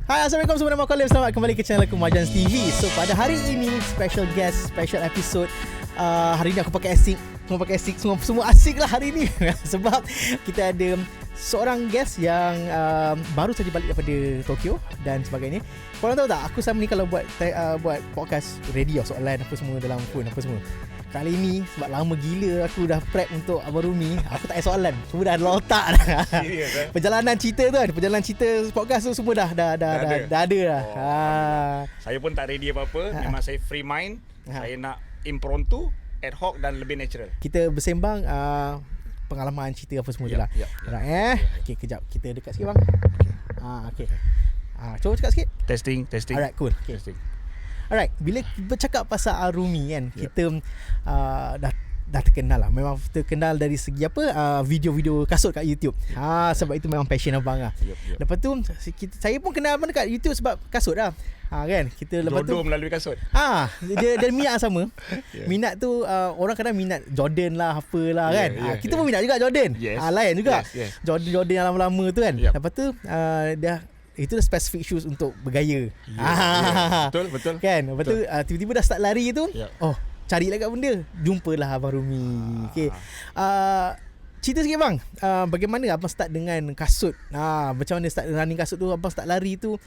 Hai, Assalamualaikum semua. Selamat kembali ke channel aku Marjans TV. So pada hari ini special guest, special episode. Hari ini aku pakai asik. Semua asik lah hari ini. Sebab kita ada seorang guest yang baru saja balik daripada Tokyo dan sebagainya. Korang tahu tak, aku sama ni kalau buat podcast radio soalan apa semua dalam phone apa semua. Kali ni sebab lama gila aku dah prep untuk Abang Rumi, aku tak ada soalan. Semua dah dalam otak dah. Serius eh? Perjalanan cerita tu kan, perjalanan cerita podcast tu semua dah ada dah. Saya pun tak ready apa-apa. Memang saya free mind. Saya nak impromptu, ad hoc dan lebih natural. Kita bersembang pengalaman cerita apa semua tu lah. Alright Okay, kejap. Kita dekat sikit bang. Okay. Cuba cakap sikit. Testing. Alright, cool. Okay. Testing. Alright, bila bercakap pasal Arumi kan, kita dah terkenal lah. Memang terkenal dari segi video-video kasut kat YouTube. Sebab itu memang passion abang lah. Lepas tu saya pun kenal abang dekat YouTube sebab kasut lah. Kan? Kita lepas Jodoh tu melalui kasut. dia minat sama. Minat tu orang kadang minat Jordan lah, apalah kan. Kita pun minat juga Jordan. Lain juga. Jordan yang lama-lama tu kan. Lepas tu itu dah specific shoes untuk bergaya. Betul. Kan? Lepas tu tiba-tiba dah start lari tu. Carilah kat benda. Jumpalah Abang Rumi. Okay. Cerita sikit bang. Bagaimana abang start dengan kasut? Macam mana start running kasut tu? Abang start lari tu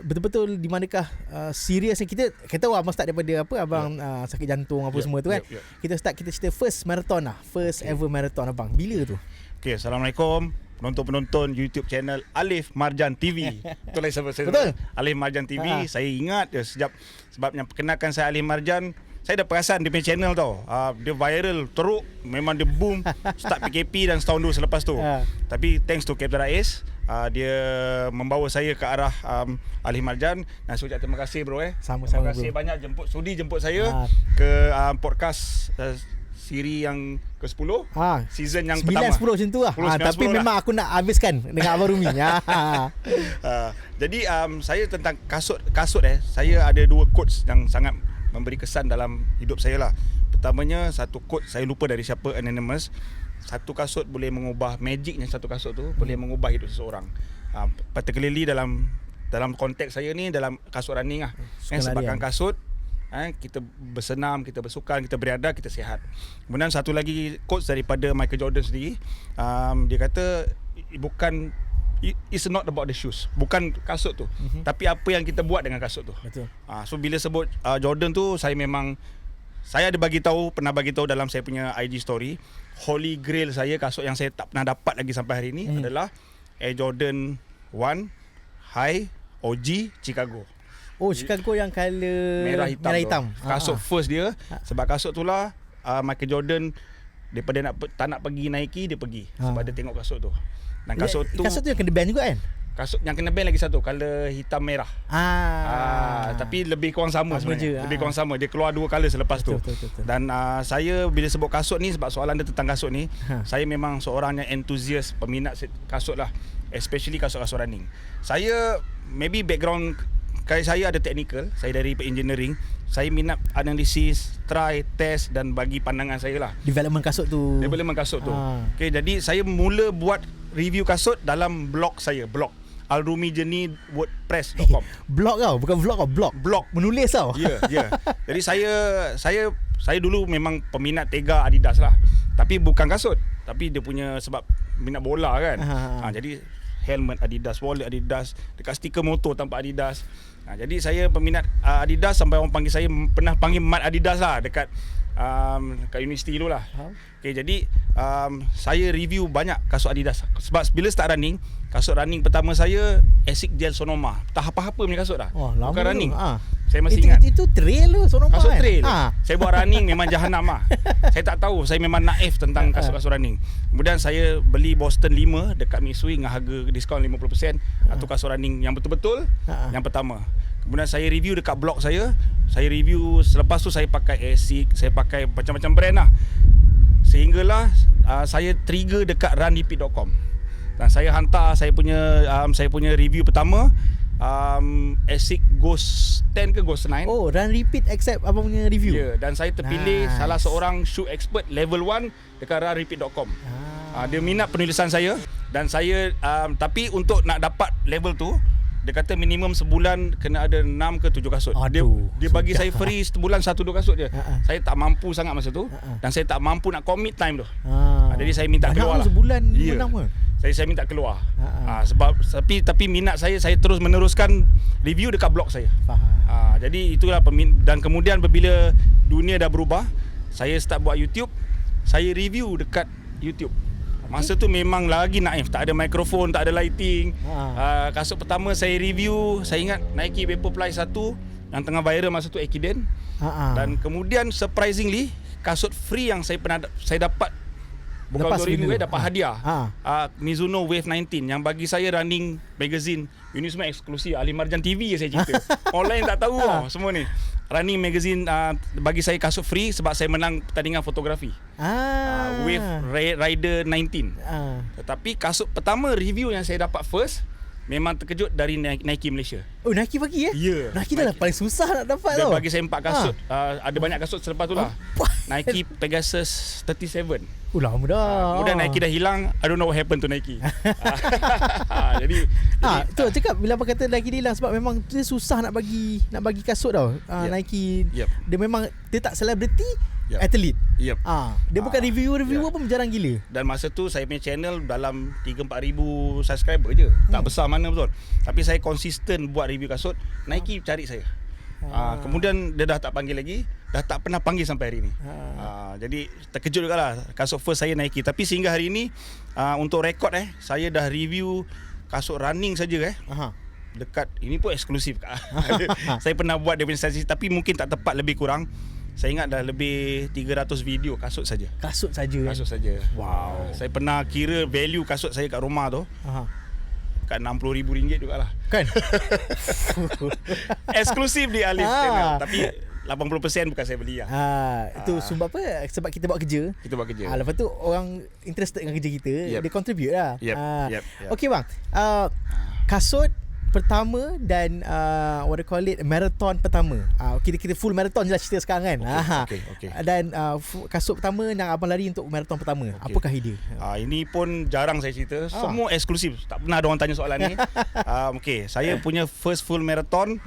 betul-betul di manakah serius? Kita tahu abang start daripada abang sakit jantung apa semua tu kan. Kita cerita first marathon lah. First ever marathon abang. Bila tu? Okay, Assalamualaikum penonton YouTube channel Alif Marjan TV. Betul lah saya. Betul. Alif Marjan TV. Saya ingat sebab yang perkenalkan saya Alif Marjan, saya dah perasan dia punya channel tau. Dia viral teruk, memang dia boom start PKP dan setahun dulu selepas tu. Tapi thanks to Captain Rais, dia membawa saya ke arah Alif Marjan. Dan saya ucap terima kasih bro. Sama-sama. Terima kasih bro. banyak jemput saya ke podcast siri yang ke-10, season yang 9, pertama 10 macam tu lah. 10, Tapi 10 memang aku nak habiskan dengan Abang Rumi. Jadi saya tentang kasut saya ada dua quotes yang sangat memberi kesan dalam hidup saya lah. Pertamanya, satu quote saya lupa dari siapa, anonymous. Satu kasut boleh mengubah, magicnya satu kasut tu boleh mengubah hidup seseorang. Particularly dalam konteks saya ni, dalam kasut running lah. Sebabkan kasut, kita bersenam, kita bersukan, kita beriadah, kita sihat. Kemudian satu lagi quotes daripada Michael Jordan sendiri. Dia kata it's not about the shoes, bukan kasut tu, tapi apa yang kita buat dengan kasut tu. Betul. So bila sebut Jordan tu, saya ada pernah bagi tahu dalam saya punya IG story, holy grail saya, kasut yang saya tak pernah dapat lagi sampai hari ni adalah Air Jordan 1 High OG Chicago. Chicago yang color merah hitam. Kasut first dia. Sebab kasut tu lah Michael Jordan, daripada tak nak pergi Nike, dia pergi sebab dia tengok kasut tu. Dan kasut tu yang kena ban juga kan? Kasut yang kena ban lagi satu, color hitam merah. Tapi lebih kurang sama sebenarnya. Lebih kurang sama. Dia keluar dua color selepas tu. Betul. Dan saya bila sebut kasut ni, sebab soalan dia tentang kasut ni, saya memang seorang yang enthusiast, peminat kasut lah, especially kasut-kasut running. Saya maybe background saya ada technical, saya dari engineering. Saya minat analisis, try, test dan bagi pandangan saya lah. Development kasut tu. Okay, jadi saya mula buat review kasut dalam blog saya, alrumijourney.wordpress.com. Blog tau, bukan vlog tau, blog. Menulis tau. Ya. Jadi saya dulu memang peminat Tega Adidas lah. Tapi bukan kasut, tapi dia punya sebab minat bola kan. Jadi helmet Adidas, wallet Adidas, dekat stiker motor tampak Adidas. Jadi saya peminat Adidas sampai orang panggil saya, pernah panggil Mat Adidas lah dekat universiti dulu lah. Okay, jadi saya review banyak kasut Adidas. Sebab bila start running, kasut running pertama saya Asics Gel Sonoma. Tak apa-apa punya kasut dah. Bukan running. Saya masih ingat. Itu trail tu Sonoma. Kasut trail. Saya buat running memang jahanam lah. Saya tak tahu. Saya memang naif tentang kasut-kasut running. Kemudian saya beli Boston 5 dekat Mitsui dengan harga diskaun 50%. Itu kasut running yang betul-betul yang pertama. Kemudian saya review dekat blog saya. Saya review, selepas tu saya pakai Asics, saya pakai macam-macam brand lah. Sehinggalah saya trigger dekat runrepeat.com. Dan saya hantar saya punya review pertama, Asics Ghost 10 ke Ghost 9. Run repeat accept abang punya review. Dan saya terpilih salah seorang shoe expert level 1 dekat runrepeat.com. Dia minat penulisan saya dan saya tapi untuk nak dapat level tu, Dia kata minimum sebulan kena ada 6 ke 7 kasut. Aduh, Dia bagi sudah. saya free sebulan 1-2 kasut je. Saya tak mampu sangat masa tu. Dan saya tak mampu nak commit time tu. Jadi saya minta banyak keluar lah. sebulan Ya. menang pun. Saya minta keluar. Sebab tapi minat saya terus meneruskan review dekat blog saya. Faham. Jadi itulah dan kemudian bila dunia dah berubah, saya start buat YouTube. Saya review dekat YouTube. Masa tu memang lagi naif, tak ada mikrofon, tak ada lighting. Kasut pertama saya review, saya ingat Nike Vaporfly 1 yang tengah viral masa tu Ekiden. Dan kemudian surprisingly kasut free yang saya dapat bukan Lepas untuk review, review. dapat hadiah. Mizuno Wave 19 yang bagi saya running magazine. Ini semua eksklusif Ali Marjan TV je saya cerita. Online tak tahu semua ni. Running magazine bagi saya kasut free sebab saya menang pertandingan fotografi. Wave Rider 19. Tetapi kasut pertama review yang saya dapat first memang terkejut dari Nike Malaysia. Oh, Nike bagi Ya. Nike dah paling susah nak dapat Dia tau. bagi saya 4 kasut. Ada banyak kasut selepas tu lah. Nike Pegasus 37. Lama dah. Kemudian Nike dah hilang. I don't know what happened to Nike. Jadi tu cakap bila apa kata Nike dia hilang sebab memang dia susah nak bagi kasut tau. Nike dia memang dia tak celebrity, athlete. Dia bukan reviewer pun jarang gila. Dan masa tu saya punya channel dalam 3-4 ribu subscriber je. Tak besar mana betul. Tapi saya konsisten buat review kasut. Nike cari saya. Kemudian dia dah tak panggil lagi. Dah tak pernah panggil sampai hari ni. Jadi terkejut juga lah. Kasut first saya Nike. Tapi sehingga hari ni untuk rekod saya dah review kasut running saja dekat ini pun eksklusif. Saya pernah buat dia punya statistik tapi mungkin tak tepat, lebih kurang. Saya ingat dah lebih 300 video kasut saja. Kasut saja. Kasut saja. Wow. Saya pernah kira value kasut saya kat rumah tu. Kat RM60,000 jugalah. Kan? Eksklusif di Alif channel. Tapi 80% bukan saya beli lah. Itu sebab apa? Sebab kita buat kerja. Kita buat kerja. Lepas tu orang interested dengan kerja kita, dia contribute lah. Yep. Okay bang, kasut pertama dan what do you call it, marathon pertama. Kita full marathon je lah cerita sekarang kan. Okay. Dan kasut pertama yang abang lari untuk marathon pertama. Apakah idea? Ini pun jarang saya cerita. Semua eksklusif. Tak pernah ada orang tanya soalan ni. Saya punya first full marathon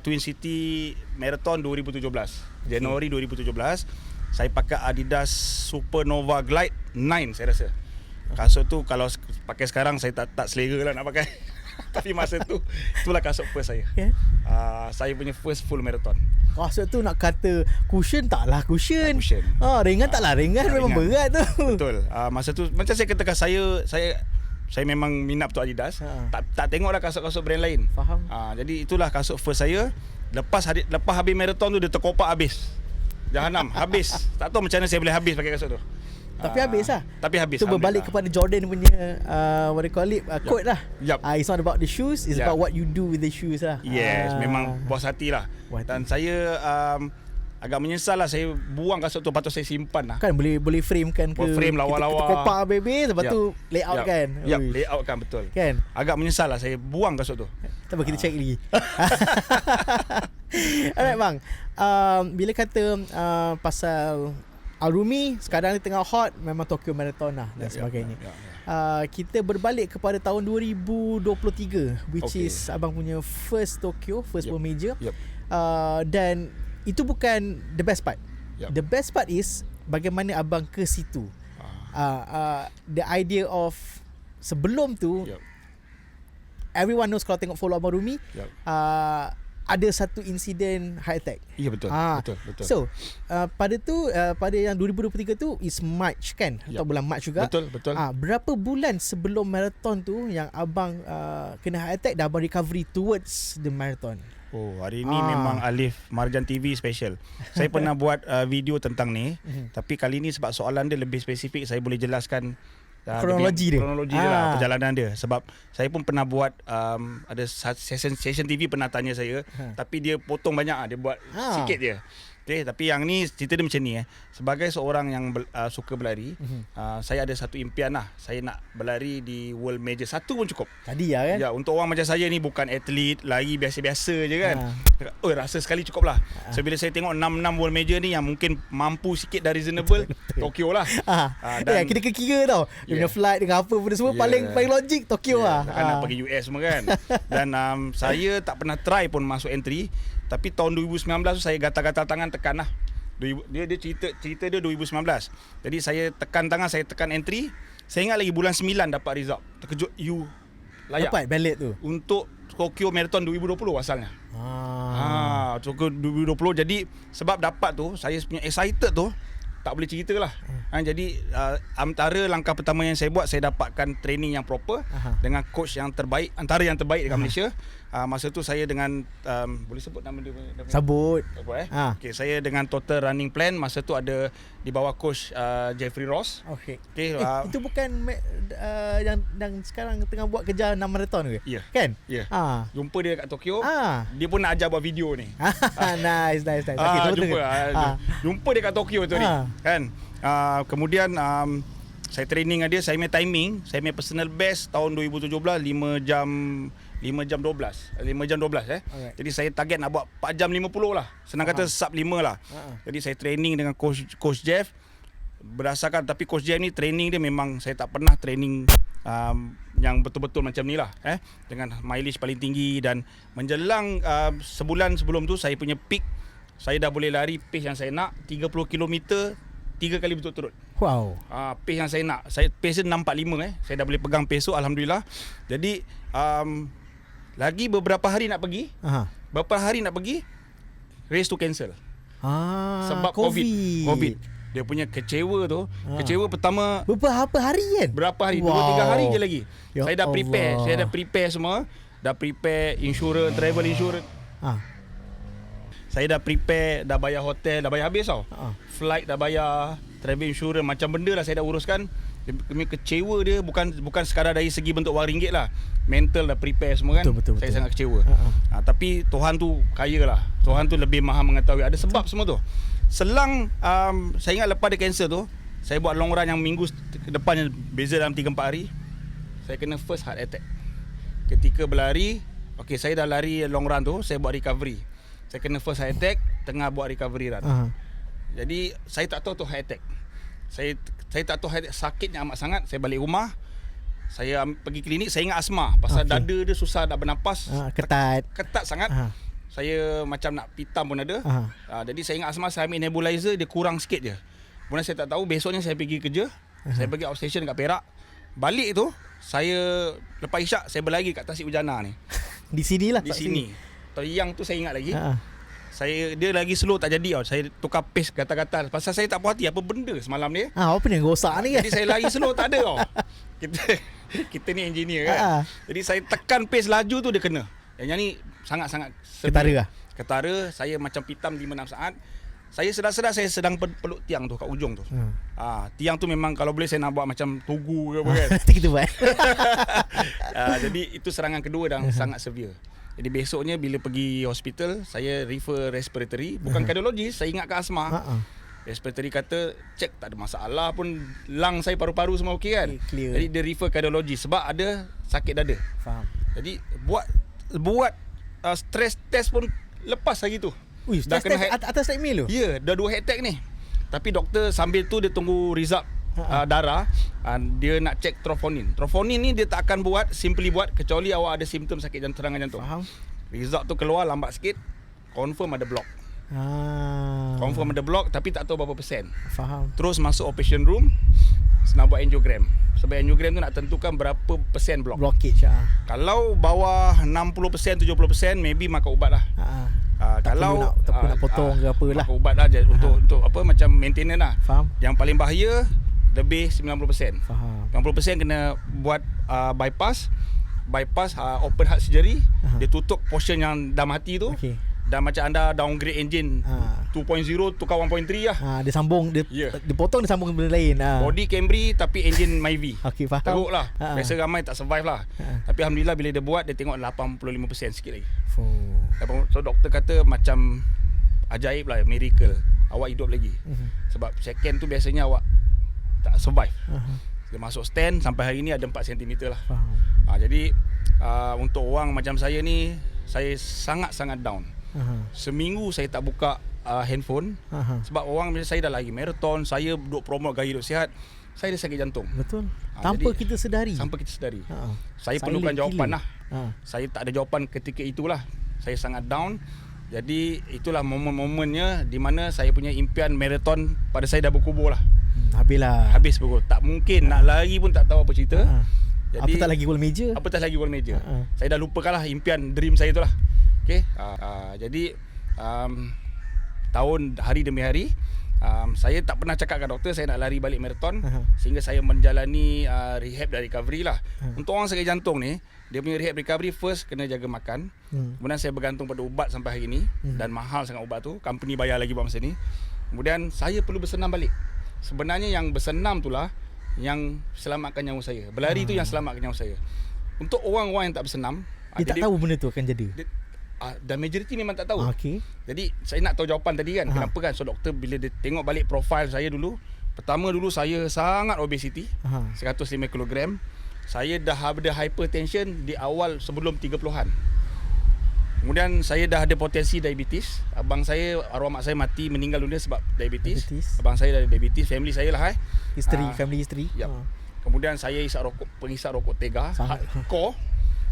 Twin City Marathon 2017. Januari 2017. Saya pakai Adidas Supernova Glide 9 saya rasa. Kasut tu kalau pakai sekarang saya tak selera lah nak pakai. Tapi masa tu itulah kasut first saya. Saya punya first full marathon. Kasut tu nak kata cushion taklah cushion. Ringan taklah ringan, memang berat tu. Betul. Masa tu macam saya katakan saya memang minat betul Adidas. Tak tengoklah kasut-kasut brand lain. Faham. Jadi itulah kasut first saya. Lepas habis marathon tu dia terkopak habis. Jahanam habis. Tak tahu macam mana saya boleh habis pakai kasut tu. Tapi habis lah. Tapi habis. Itu berbalik kepada Jordan punya what do you call it, quote lah. It's not about the shoes, it's about what you do with the shoes lah. Yes, memang puas hati lah. Dan saya agak menyesal lah saya buang kasut tu, patut saya simpan lah. Kan boleh frame kan ke. Frame lawa-lawa. Kita kopak habis, lepas tu layout kan. Layout kan, betul. Kan? Agak menyesal lah saya buang kasut tu. Tak apa, kita check lagi. Alright bang, bila kata pasal Al-Rumi sekarang ni tengah hot, memang Tokyo Marathon lah dan sebagainya. Kita berbalik kepada tahun 2023 which is abang punya first Tokyo, first World Major. Dan itu bukan the best part. The best part is bagaimana abang ke situ. The idea of sebelum tu everyone knows, kalau tengok follow Abang Rumi, ada satu insiden heart attack. Ya, betul. Betul. So pada yang 2023 tu is March kan, atau bulan March juga. Betul. Berapa bulan sebelum marathon tu yang abang kena heart attack dan abang recovery towards the marathon? Hari ni memang Alif Marjan TV special. Saya pernah buat video tentang ni, tapi kali ni sebab soalan dia lebih spesifik, saya boleh jelaskan kronologi dia lah, perjalanan dia. Sebab saya pun pernah buat ada session TV pernah tanya saya, tapi dia potong banyak, dia buat sikit je. Okay, tapi yang ni cerita dia macam ni Sebagai seorang yang suka berlari, saya ada satu impian lah. Saya nak berlari di World Major. Satu pun cukup. Tadi lah kan. Ya, untuk orang macam saya ni bukan atlet, lari biasa-biasa je kan. Rasa sekali cukup lah. So bila saya tengok 6-6 World Major ni yang mungkin mampu sikit dah reasonable, Tokyo lah. Dan kita kira tau. Dia punya flight dengan apa pun semua paling logik Tokyo lah. Takkan nak pergi US semua kan. Dan saya tak pernah try pun masuk entry. Tapi tahun 2019 tu saya gatal-gatal tangan tekan lah. Dia cerita dia 2019. Jadi saya tekan tangan, saya tekan entry. Saya ingat lagi bulan 9 dapat result. Terkejut, you layak. Dapat ballot tu. Untuk Tokyo Marathon 2020 asalnya. Tokyo 2020. Jadi sebab dapat tu, saya punya excited tu, tak boleh cerita lah. Jadi antara langkah pertama yang saya buat, saya dapatkan training yang proper dengan coach yang terbaik, antara yang terbaik dekat Malaysia. Masa tu saya dengan boleh sebut nama dia? Sebut. Okay, saya dengan total running plan masa tu ada di bawah coach Jeffrey Ross. Okay. Itu bukan yang sekarang tengah buat kejar 6 marathon ke? Ya. Kan? Ya. Jumpa dia kat Tokyo. Dia pun nak ajar buat video ni. Nice. Okay, jumpa dia kat Tokyo tu ni. Kan? Kemudian saya training dengan dia, saya punya timing, saya punya personal best tahun 2017 5 jam 12. Jadi saya target nak buat 4 jam 50 lah. Senang kata sub 5 lah. Jadi saya training dengan coach Jeff. Berdasarkan, tapi coach Jeff ni training dia memang saya tak pernah training yang betul-betul macam ni lah. Dengan mileage paling tinggi, dan menjelang sebulan sebelum tu saya punya peak, saya dah boleh lari pace yang saya nak 30 km 3 kali berturut-turut. Wow. Pace yang saya nak. Pace dia 645 Saya dah boleh pegang pace tu, alhamdulillah. Jadi lagi beberapa hari nak pergi. Race tu cancel. Sebab COVID. Dia punya kecewa tu. Kecewa pertama. Berapa hari kan? Berapa hari? 2-3 hari je lagi. Saya dah prepare. Saya dah prepare semua. Dah prepare insurance, travel insurance. Saya dah prepare, dah bayar hotel, dah bayar habis tau. Flight dah bayar, travel insurance, macam benda lah saya dah uruskan. Kami kecewa dia bukan sekadar dari segi bentuk wang ringgit lah. Mental dah prepare semua kan. Betul. Saya sangat kecewa. Tapi Tuhan tu kaya lah. Tuhan tu lebih maha mengetahui. Ada sebab semua tu. Selang saya ingat lepas dia cancel tu, saya buat long run yang minggu depan yang beza dalam 3-4 hari. Saya kena first heart attack. Ketika berlari, saya dah lari long run tu, saya buat recovery. Saya kena first heart attack tengah buat recovery run. Jadi saya tak tahu tu heart attack. Saya tak tahu sakitnya amat sangat. Saya balik rumah, saya pergi klinik. Saya ingat asma. Pasal dada dia susah nak bernafas. Ketat sangat. Saya macam nak pitam pun ada. Jadi saya ingat asma. Saya ambil nebulizer, dia kurang sikit je. Kemudian saya tak tahu. Besoknya saya pergi kerja. Saya pergi outstation kat Perak. Balik tu, saya lepas isyak, saya berlari kat Tasik Ujana ni. Di sini lah. Di sini. Yang tu saya ingat lagi. Dia lagi slow tak jadi tau. Saya tukar pace gatal-gatal. Pasal saya tak puas hati apa benda semalam ni. Apa ni rosak ni kan? Jadi saya lari slow tak ada tau. Kita ni engineer kan. Jadi saya tekan pace laju tu dia kena. Yang ni sangat-sangat ketara. Saya macam pitam 5-6 saat. Saya sedar-sedar saya sedang peluk tiang tu kat ujung tu. Tiang tu memang kalau boleh saya nak buat macam tugu ke apa kan. Nanti kita buat. Jadi itu serangan kedua dan sangat severe. Jadi besoknya bila pergi hospital, saya refer respiratory. Bukan kardiologis, saya ingat ke asma. Respiratory kata cek tak ada masalah pun, lung saya, paru-paru semua okey kan. Jadi dia refer kardiologis sebab ada sakit dada. Faham. Jadi buat stress test pun lepas hari tu. Dah kena atas treadmill tu? Ya, dah 2 heart attack ni. Tapi doktor sambil tu dia tunggu result darah. Dia nak cek troponin. Troponin ni dia tak akan simply buat kecuali awak ada simptom sakit serangan jantung. Faham. Result tu keluar lambat sikit, confirm ada block. Confirm ada block tapi tak tahu berapa persen. Faham. Terus masuk operation room, nak buat angiogram. Sebab angiogram tu nak tentukan berapa persen blockage. Kalau bawah 60%, 70% maybe makan ubat lah. Kalau nak potong ke apalah. Makan ubat lah untuk apa macam maintenance lah. Faham. Yang paling bahaya lebih 90%. Faham. 90% kena buat bypass open heart surgery. Dia tutup portion yang dalam hati tu. Dan macam anda downgrade engine 2.0 tukar 1.3 lah. Dia sambung, dia potong, dia sambung ke benda lain. Body Camry tapi engine Myvi. Faham. Teruk lah. Biasa ramai tak survive lah. Tapi alhamdulillah bila dia buat, dia tengok 85% sikit lagi. So doktor kata macam ajaib lah, miracle. Awak hidup lagi. Sebab second tu biasanya awak tak survive. Dia masuk stand sampai hari ni ada 4 cm lah. Jadi untuk orang macam saya ni, saya sangat-sangat down. Seminggu saya tak buka handphone. Sebab orang macam saya dah lari marathon, saya duk promote gaya hidup sihat, saya dah sakit jantung. Betul. Tanpa jadi, kita sedari. Saya perlukan jawapan lah. Saya tak ada jawapan ketika itulah. Saya sangat down. Jadi itulah momen-momennya di mana saya punya impian marathon pada saya dah berkubur lah. Habis berkubur. Tak mungkin nak lari pun tak tahu apa cerita. Jadi, apatah lagi gold major. Saya dah lupakan lah impian, dream saya tu lah. Okay. Jadi tahun hari demi hari, saya tak pernah cakap dengan doktor saya nak lari balik marathon. Sehingga saya menjalani rehab dan recovery lah. Untuk orang sakit jantung ni, dia punya rehab recovery first kena jaga makan. Kemudian saya bergantung pada ubat sampai hari ni. Dan mahal sangat ubat tu, company bayar lagi buat masa ni. Kemudian saya perlu bersenam balik. Sebenarnya yang bersenam tu lah yang selamatkan nyawa saya. Berlari tu yang selamatkan nyawa saya. Untuk orang-orang yang tak bersenam, dia tak tahu benda tu akan jadi. Dan majoriti memang tak tahu. Jadi saya nak tahu jawapan tadi kan. Kenapa kan? So doktor bila dia tengok balik profil saya dulu, pertama dulu saya sangat obesity, 105 kg. Saya dah ada hypertension di awal sebelum 30-an. Kemudian saya dah ada potensi diabetes. Abang saya, arwah mak saya mati, meninggal dunia sebab diabetes. Abang saya dah ada diabetes, family saya lah. Family history. Yep. Kemudian saya penghisap rokok tega,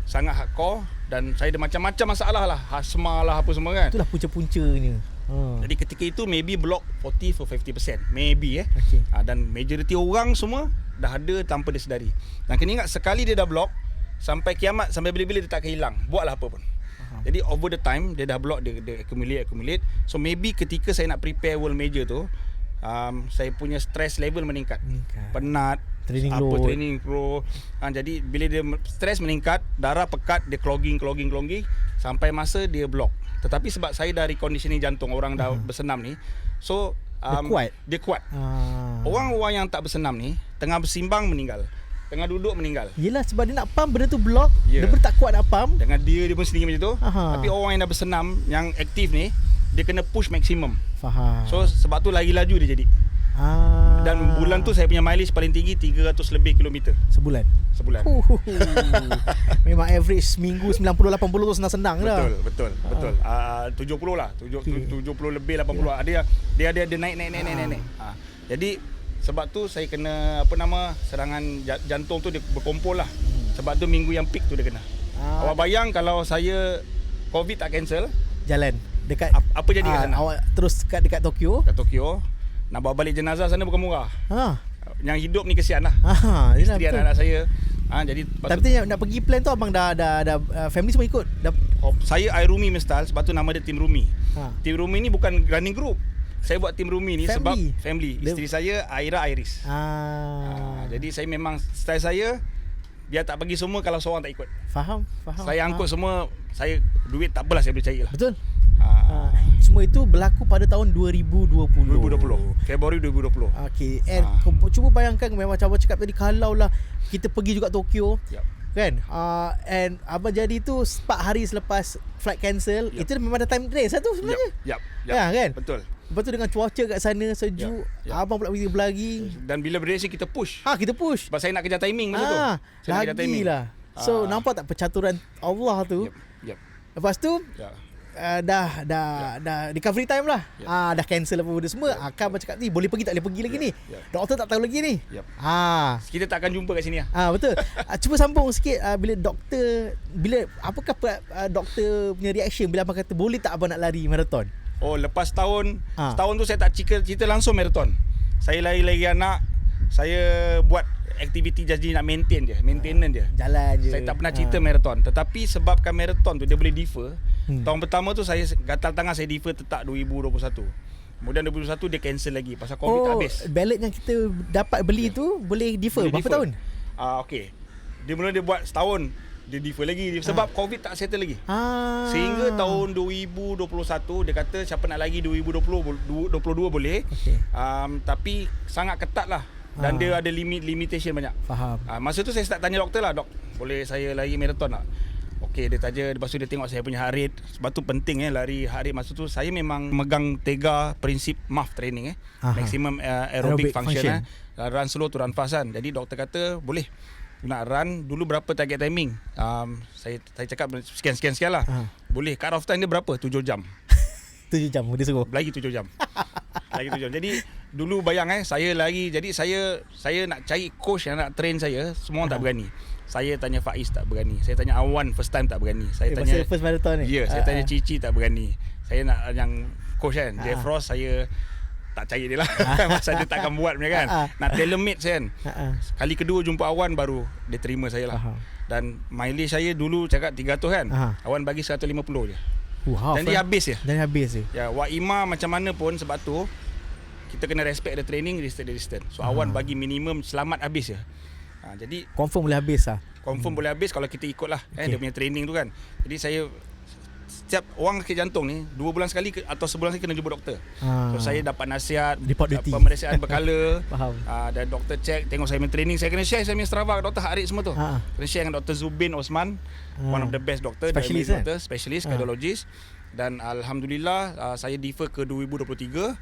sangat hardcore, dan saya ada macam-macam masalah lah, asma lah apa semua kan. Itulah punca-puncanya. Jadi ketika itu maybe block 40 to 50%, maybe dan majoriti orang semua dah ada tanpa dia sedari. Dan kena ingat, sekali dia dah block, sampai kiamat, sampai bila-bila dia tak akan hilang, buatlah apa pun. Jadi over the time dia dah block, dia accumulate. So maybe ketika saya nak prepare world major tu, saya punya stress level meningkat. Penat, training load. Jadi bila dia stres meningkat, darah pekat, dia clogging sampai masa dia block. Tetapi sebab saya dari conditioning jantung, orang dah bersenam ni, so dia kuat. Orang-orang yang tak bersenam ni, tengah bersimbang meninggal, tengah duduk meninggal. Yelah, sebab dia nak pump benda tu block, dia pun tak kuat nak pump. Dengan dia pun sendiri macam tu. Tapi orang yang dah bersenam, yang aktif ni, dia kena push maksimum. Faham. So sebab tu lagi laju dia jadi. Dan bulan tu saya punya mileage paling tinggi 300 lebih kilometer. Sebulan. Memang average seminggu 90-80 tu senang-senang dah. Betul. 70 lah. 70 lebih 80. Dia ada naik. Jadi sebab tu saya kena serangan jantung tu dia berkumpul lah. Sebab tu minggu yang peak tu dia kena. Awak bayang kalau saya COVID tak cancel, jalan dekat apa jadi kat sana? Awak terus dekat Tokyo. Nak bawa balik jenazah sana bukan murah. Yang hidup ni kesian lah. Isteri anak-anak saya. Jadi tapi nak pergi plan tu abang dah family semua ikut. Saya iRumi style, sebab tu nama dia Tim Rumi. Tim Rumi ni bukan running group. Saya buat Tim Rumi ni sebab family. Isteri saya Aira Iris. Jadi saya memang style saya, biar tak pergi semua kalau seorang tak ikut. Faham. Saya angkut semua, saya duit tak apalah saya boleh cari lah. Betul. Semua itu berlaku pada tahun 2020. Februari 2020. Okey. And cuba bayangkan, memang macam abang cakap tadi, kalau lah kita pergi juga Tokyo, kan? And abang jadi tu 4 hari selepas flight cancel, itu memang ada time race lah tu sebenarnya. Ya kan? Betul. Lepas tu dengan cuaca kat sana sejuk, abang pula pergi berlari. Dan bila beraksi kita push. Kita push. Sebab saya nak kejar timing masa tu. Saya nak kejar timing lah. So nampak tak percaturan Allah tu? Lepas tu dah recovery time lah. Dah cancel apa benda semua. Akan bercakap ni boleh pergi tak boleh pergi lagi ni. Doktor tak tahu lagi ni. Kita tak akan jumpa kat sini lah. Betul. Cuba sambung sikit, apakah doktor punya reaction bila abang kata boleh tak abang nak lari marathon? Lepas setahun tu saya tak cerita langsung marathon. Saya lari-lari anak, saya buat aktiviti jadi nak maintenance dia. Jalan je. Saya tak pernah cerita marathon. Tetapi sebabkan marathon tu dia boleh defer. Tahun pertama tu saya gatal tangan, saya defer tetap 2021. Kemudian 2021 dia cancel lagi pasal COVID tak habis. Ballot yang kita dapat beli tu boleh defer berapa tahun? Okey. Dia mula dia buat setahun, dia defer lagi sebab COVID tak settle lagi. Sehingga tahun 2021 dia kata siapa nak lagi 2022 boleh. Tapi sangat ketat lah. Dan dia ada limitation banyak. Faham. Masa tu saya start tanya doktor lah, dok, boleh saya lari marathon tak? okey, dia tanya, lepas tu dia tengok saya punya heart rate. Sebab tu penting lari heart rate masa tu. Saya memang megang 3 prinsip MAF training maximum aerobic function. Run slow to run fast kan. Jadi doktor kata boleh nak run dulu berapa target timing. Saya cakap sekian lah. Boleh. Cut off time dia berapa? 7 jam. 7 jam dia suruh. Lagi 7 jam. Lagi 7 jam. Jadi dulu bayang saya lari. Jadi saya nak cari coach yang nak train saya, semua orang tak berani. Saya tanya Faiz tak berani. Saya tanya Awan first time tak berani. Saya tanya first marathon ni. Ya, saya tanya Cici tak berani. Saya nak yang coach kan. Jeff Ross saya tak cari dia lah. Pasal dia takkan buat punya kan. Nak tailor-made saya kan. Kali kedua jumpa Awan baru dia terima saya lah. Dan mileage saya dulu cakap 300 kan. Awan bagi 150 je. Dan dia habis je. Ya, Wak Ima macam mana pun sebab tu kita kena respect the training, respect the distance. So Awan bagi minimum selamat habis je. Jadi confirm boleh habis lah. Confirm boleh habis kalau kita ikut lah dia punya training tu kan. Jadi saya setiap orang sakit jantung ni 2 bulan sekali atau sebulan sekali kena jumpa doktor. So saya dapat nasihat, pemeriksaan berkala. Faham. Dan doktor check, tengok saya punya training, saya kena share saya punya Strava ke doktor Harid semua tu. Kena share dengan Dr. Zubin Osman, one of the best doctor, specialist cardiologist. Dan alhamdulillah saya defer ke 2023.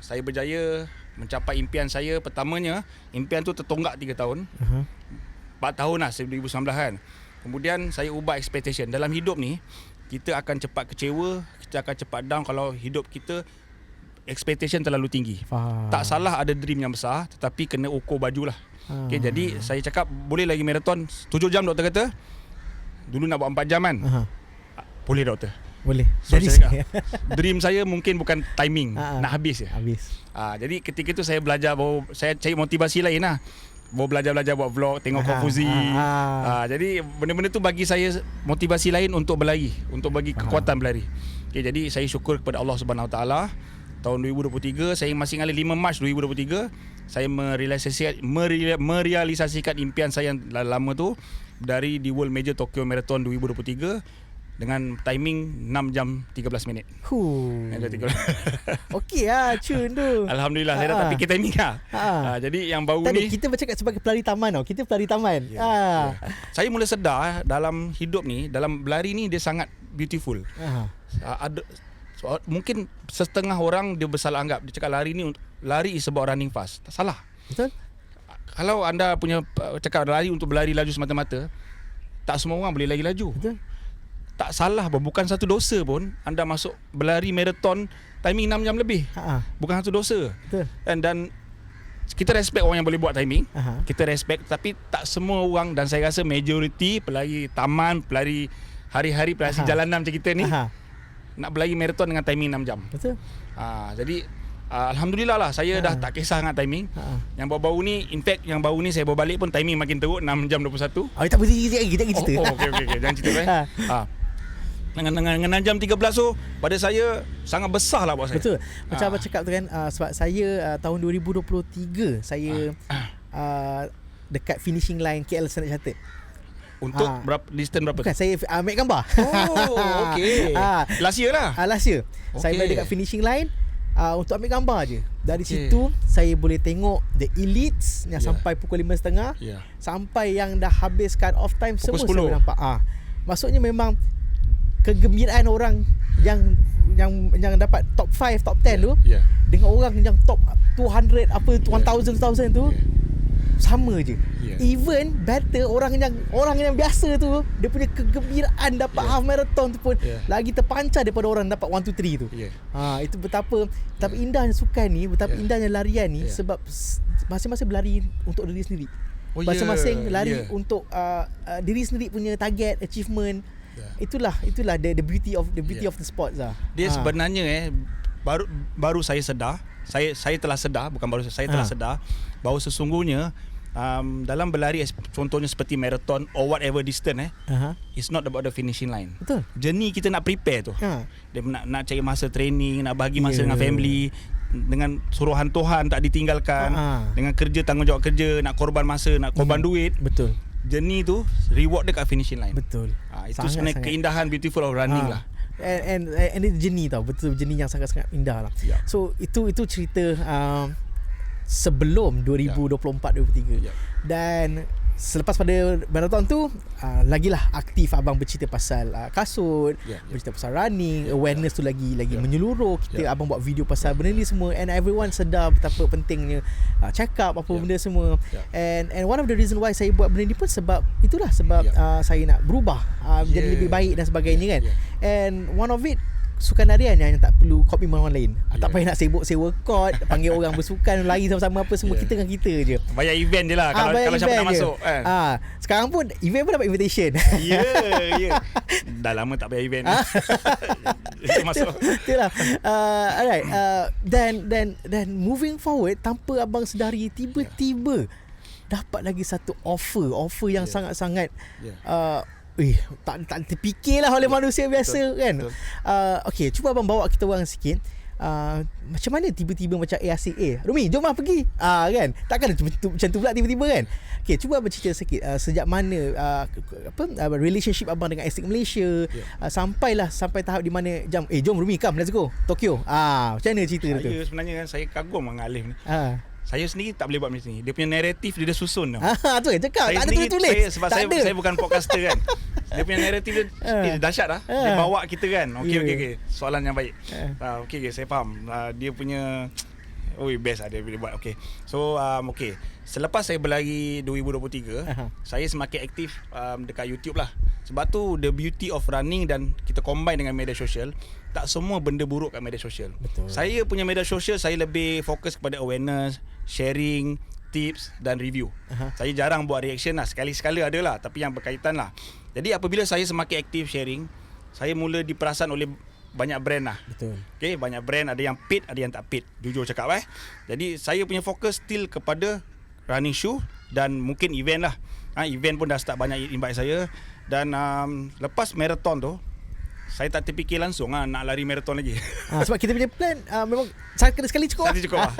Saya berjaya mencapai impian saya. Pertamanya impian tu tertonggak 3 tahun. 4 tahun lah 2019 kan. Kemudian saya ubah expectation. Dalam hidup ni kita akan cepat kecewa, kita akan cepat down kalau hidup kita expectation terlalu tinggi. Tak salah ada dream yang besar, tetapi kena ukur baju lah. Okay, jadi saya cakap boleh lagi marathon 7 jam doktor kata. Dulu nak buat 4 jam kan. Boleh doktor. Boleh. So, saya dream saya mungkin bukan timing, nak habis je. Jadi ketika itu saya belajar baru saya cari motivasi lain lah. Baru belajar buat vlog, tengok Konfuzi. Jadi benda-benda tu bagi saya motivasi lain untuk berlari, untuk bagi kekuatan berlari. Okay, jadi saya syukur kepada Allah Subhanahu Wa Taala. Tahun 2023 saya masih ingat 5 Mac 2023 saya merealisasikan impian saya yang lama tu dari di World Major Tokyo Marathon 2023 dengan timing 6 jam 13 minit. Okey lah cun tu. Alhamdulillah saya dah tak fikir timing lah. Jadi yang baru ni kita bercakap sebagai pelari taman tau. Kita pelari taman. Saya mula sedar dalam hidup ni, dalam berlari ni dia sangat beautiful. Ada mungkin setengah orang dia bersalah anggap, dia cakap lari is about running fast. Tak salah. Betul. Kalau anda punya cakap lari untuk berlari laju semata-mata, tak semua orang boleh lari laju. Betul. Tak salah pun, bukan satu dosa pun anda masuk berlari marathon timing 6 jam lebih. Bukan satu dosa. Betul. Dan kita respect orang yang boleh buat timing. Kita respect, tapi tak semua orang, dan saya rasa majoriti pelari taman, pelari hari-hari, pelari jalanan macam kita ni nak berlari marathon dengan timing 6 jam. Betul. Jadi alhamdulillah lah saya dah tak kisah dengan timing. Yang baru-baru ni, in fact yang baru ni saya bawa balik pun timing makin teruk 6 jam 21. Tak boleh kita cerita. Okey jangan cerita dengan 6 jam 13 tu pada saya sangat besar lah buat saya. Betul. Macam abang cakap tu kan, sebab saya tahun 2023 saya dekat finishing line KL Standard Chartered. Untuk berapa distance berapa? Bukan, saya ambil gambar. Okey. Last year lah. Last year. Saya berada dekat finishing line untuk ambil gambar je. Dari situ saya boleh tengok the elites yang sampai pukul 5.30 sampai yang dah habis cut off time pukul semua 10. Saya boleh nampak. Maksudnya memang kegembiraan orang yang dapat top 5, top 10 tu dengan orang yang top 200 1000 tu sama je. Even better orang yang biasa tu, dia punya kegembiraan dapat half marathon tu pun lagi terpancar daripada orang dapat 1 2 3 tu. Itu betapa indahnya sukan ni, betapa indahnya larian ni sebab masing-masing berlari untuk diri sendiri. Masing-masing lari untuk diri sendiri punya target, achievement. Itulah the beauty of the sports lah. Dia sebenarnya baru saya sedar, saya telah sedar, bukan baru saya telah sedar bahawa sesungguhnya dalam berlari contohnya seperti marathon or whatever distance it's not about the finishing line. Betul. Journey kita nak prepare tu. Dia nak cari masa training, nak bagi masa dengan family, dengan suruhan Tuhan tak ditinggalkan, dengan kerja, tanggungjawab kerja, nak korban masa, nak korban duit. Betul. Journey tu reward dekat finishing line. Betul. Itu sebenarnya keindahan beautiful of running lah. And it's journey tau. Betul, journey yang sangat-sangat indah lah. So itu cerita sebelum 2024-2023. Dan selepas pada marathon tu lagilah aktif abang bercerita pasal kasut, bercerita pasal running, awareness tu lagi menyeluruh. Kita abang buat video pasal benda ni semua, and everyone sedar betapa pentingnya check up apa benda semua. And one of the reason why saya buat benda ni pun sebab itulah, sebab saya nak berubah jadi lebih baik dan sebagainya kan. And one of it, sukan larian yang tak perlu komitmen orang lain. Tak payah nak sibuk sewa court, panggil orang bersukan lari sama-sama apa semua, kita dengan kita je. Bayar event je lah kalau siapa nak masuk kan. Sekarang pun event pun dapat invitation. Ya. Dah lama tak bayar event. Itu masuk. Itulah. Alright. Then moving forward, tanpa abang sedari, tiba-tiba dapat lagi satu offer yang sangat-sangat tak terfikirlah oleh manusia biasa kan. Okay, cuba abang bawa kita orang sikit. Macam mana tiba-tiba macam asyik Rumi jom lah pergi kan. Takkan macam tu pula tiba-tiba kan. Okay, cuba abang cerita sikit sejak mana relationship abang dengan Asics Malaysia, sampai tahap di mana jom Rumi, come let's go Tokyo. Macam mana cerita tu? Saya sebenarnya saya kagum dengan Alif ni. Saya sendiri tak boleh buat macam ni. Dia punya naratif dia dah susun tau. Tu kan cakap tak ada tulis. Sebab saya bukan podcaster kan. Dia punya naratif dia dahsyat lah. Dia bawa kita kan. Okey. Soalan yang baik. Okey, saya faham. Dia punya best lah dia boleh buat. Okey. So okey. Selepas saya berlari 2023, saya semakin aktif dekat YouTube lah. Sebab tu the beauty of running dan kita combine dengan media sosial, tak semua benda buruk kat media sosial. Betul. Saya punya media sosial, saya lebih fokus kepada awareness, sharing, tips dan review. Saya jarang buat reaction lah. Sekali-sekala ada lah, tapi yang berkaitan lah. Jadi apabila saya semakin aktif sharing, saya mula diperasan oleh banyak brand lah. Betul. Okay, banyak brand, ada yang paid, ada yang tak paid. Jujur cakap Jadi saya punya fokus still kepada running shoe dan mungkin event lah. Event pun dah start banyak invite saya. Dan lepas marathon tu, saya tak terfikir langsung nak lari marathon lagi. Sebab kita punya plan memang sekali cukup. Sekali cukup lah.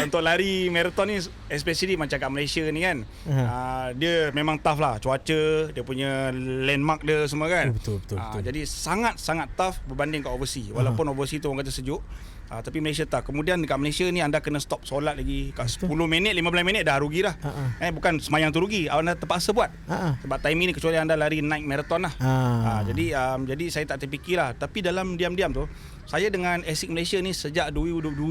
Untuk lari marathon ni, especially macam kat Malaysia ni kan, dia memang tough lah. Cuaca, dia punya landmark dia semua kan. Betul. Jadi sangat-sangat tough berbanding kat overseas. Walaupun overseas tu orang kata sejuk, tapi Malaysia tak. Kemudian dekat Malaysia ni anda kena stop solat lagi kat 10 minit, 15 minit dah rugi dah. Bukan semayang tu rugi, anda terpaksa buat. Sebab timing ni, kecuali anda lari night marathon lah. Jadi saya tak terfikir lah. Tapi dalam diam-diam tu, saya dengan Asics Malaysia ni sejak 2021,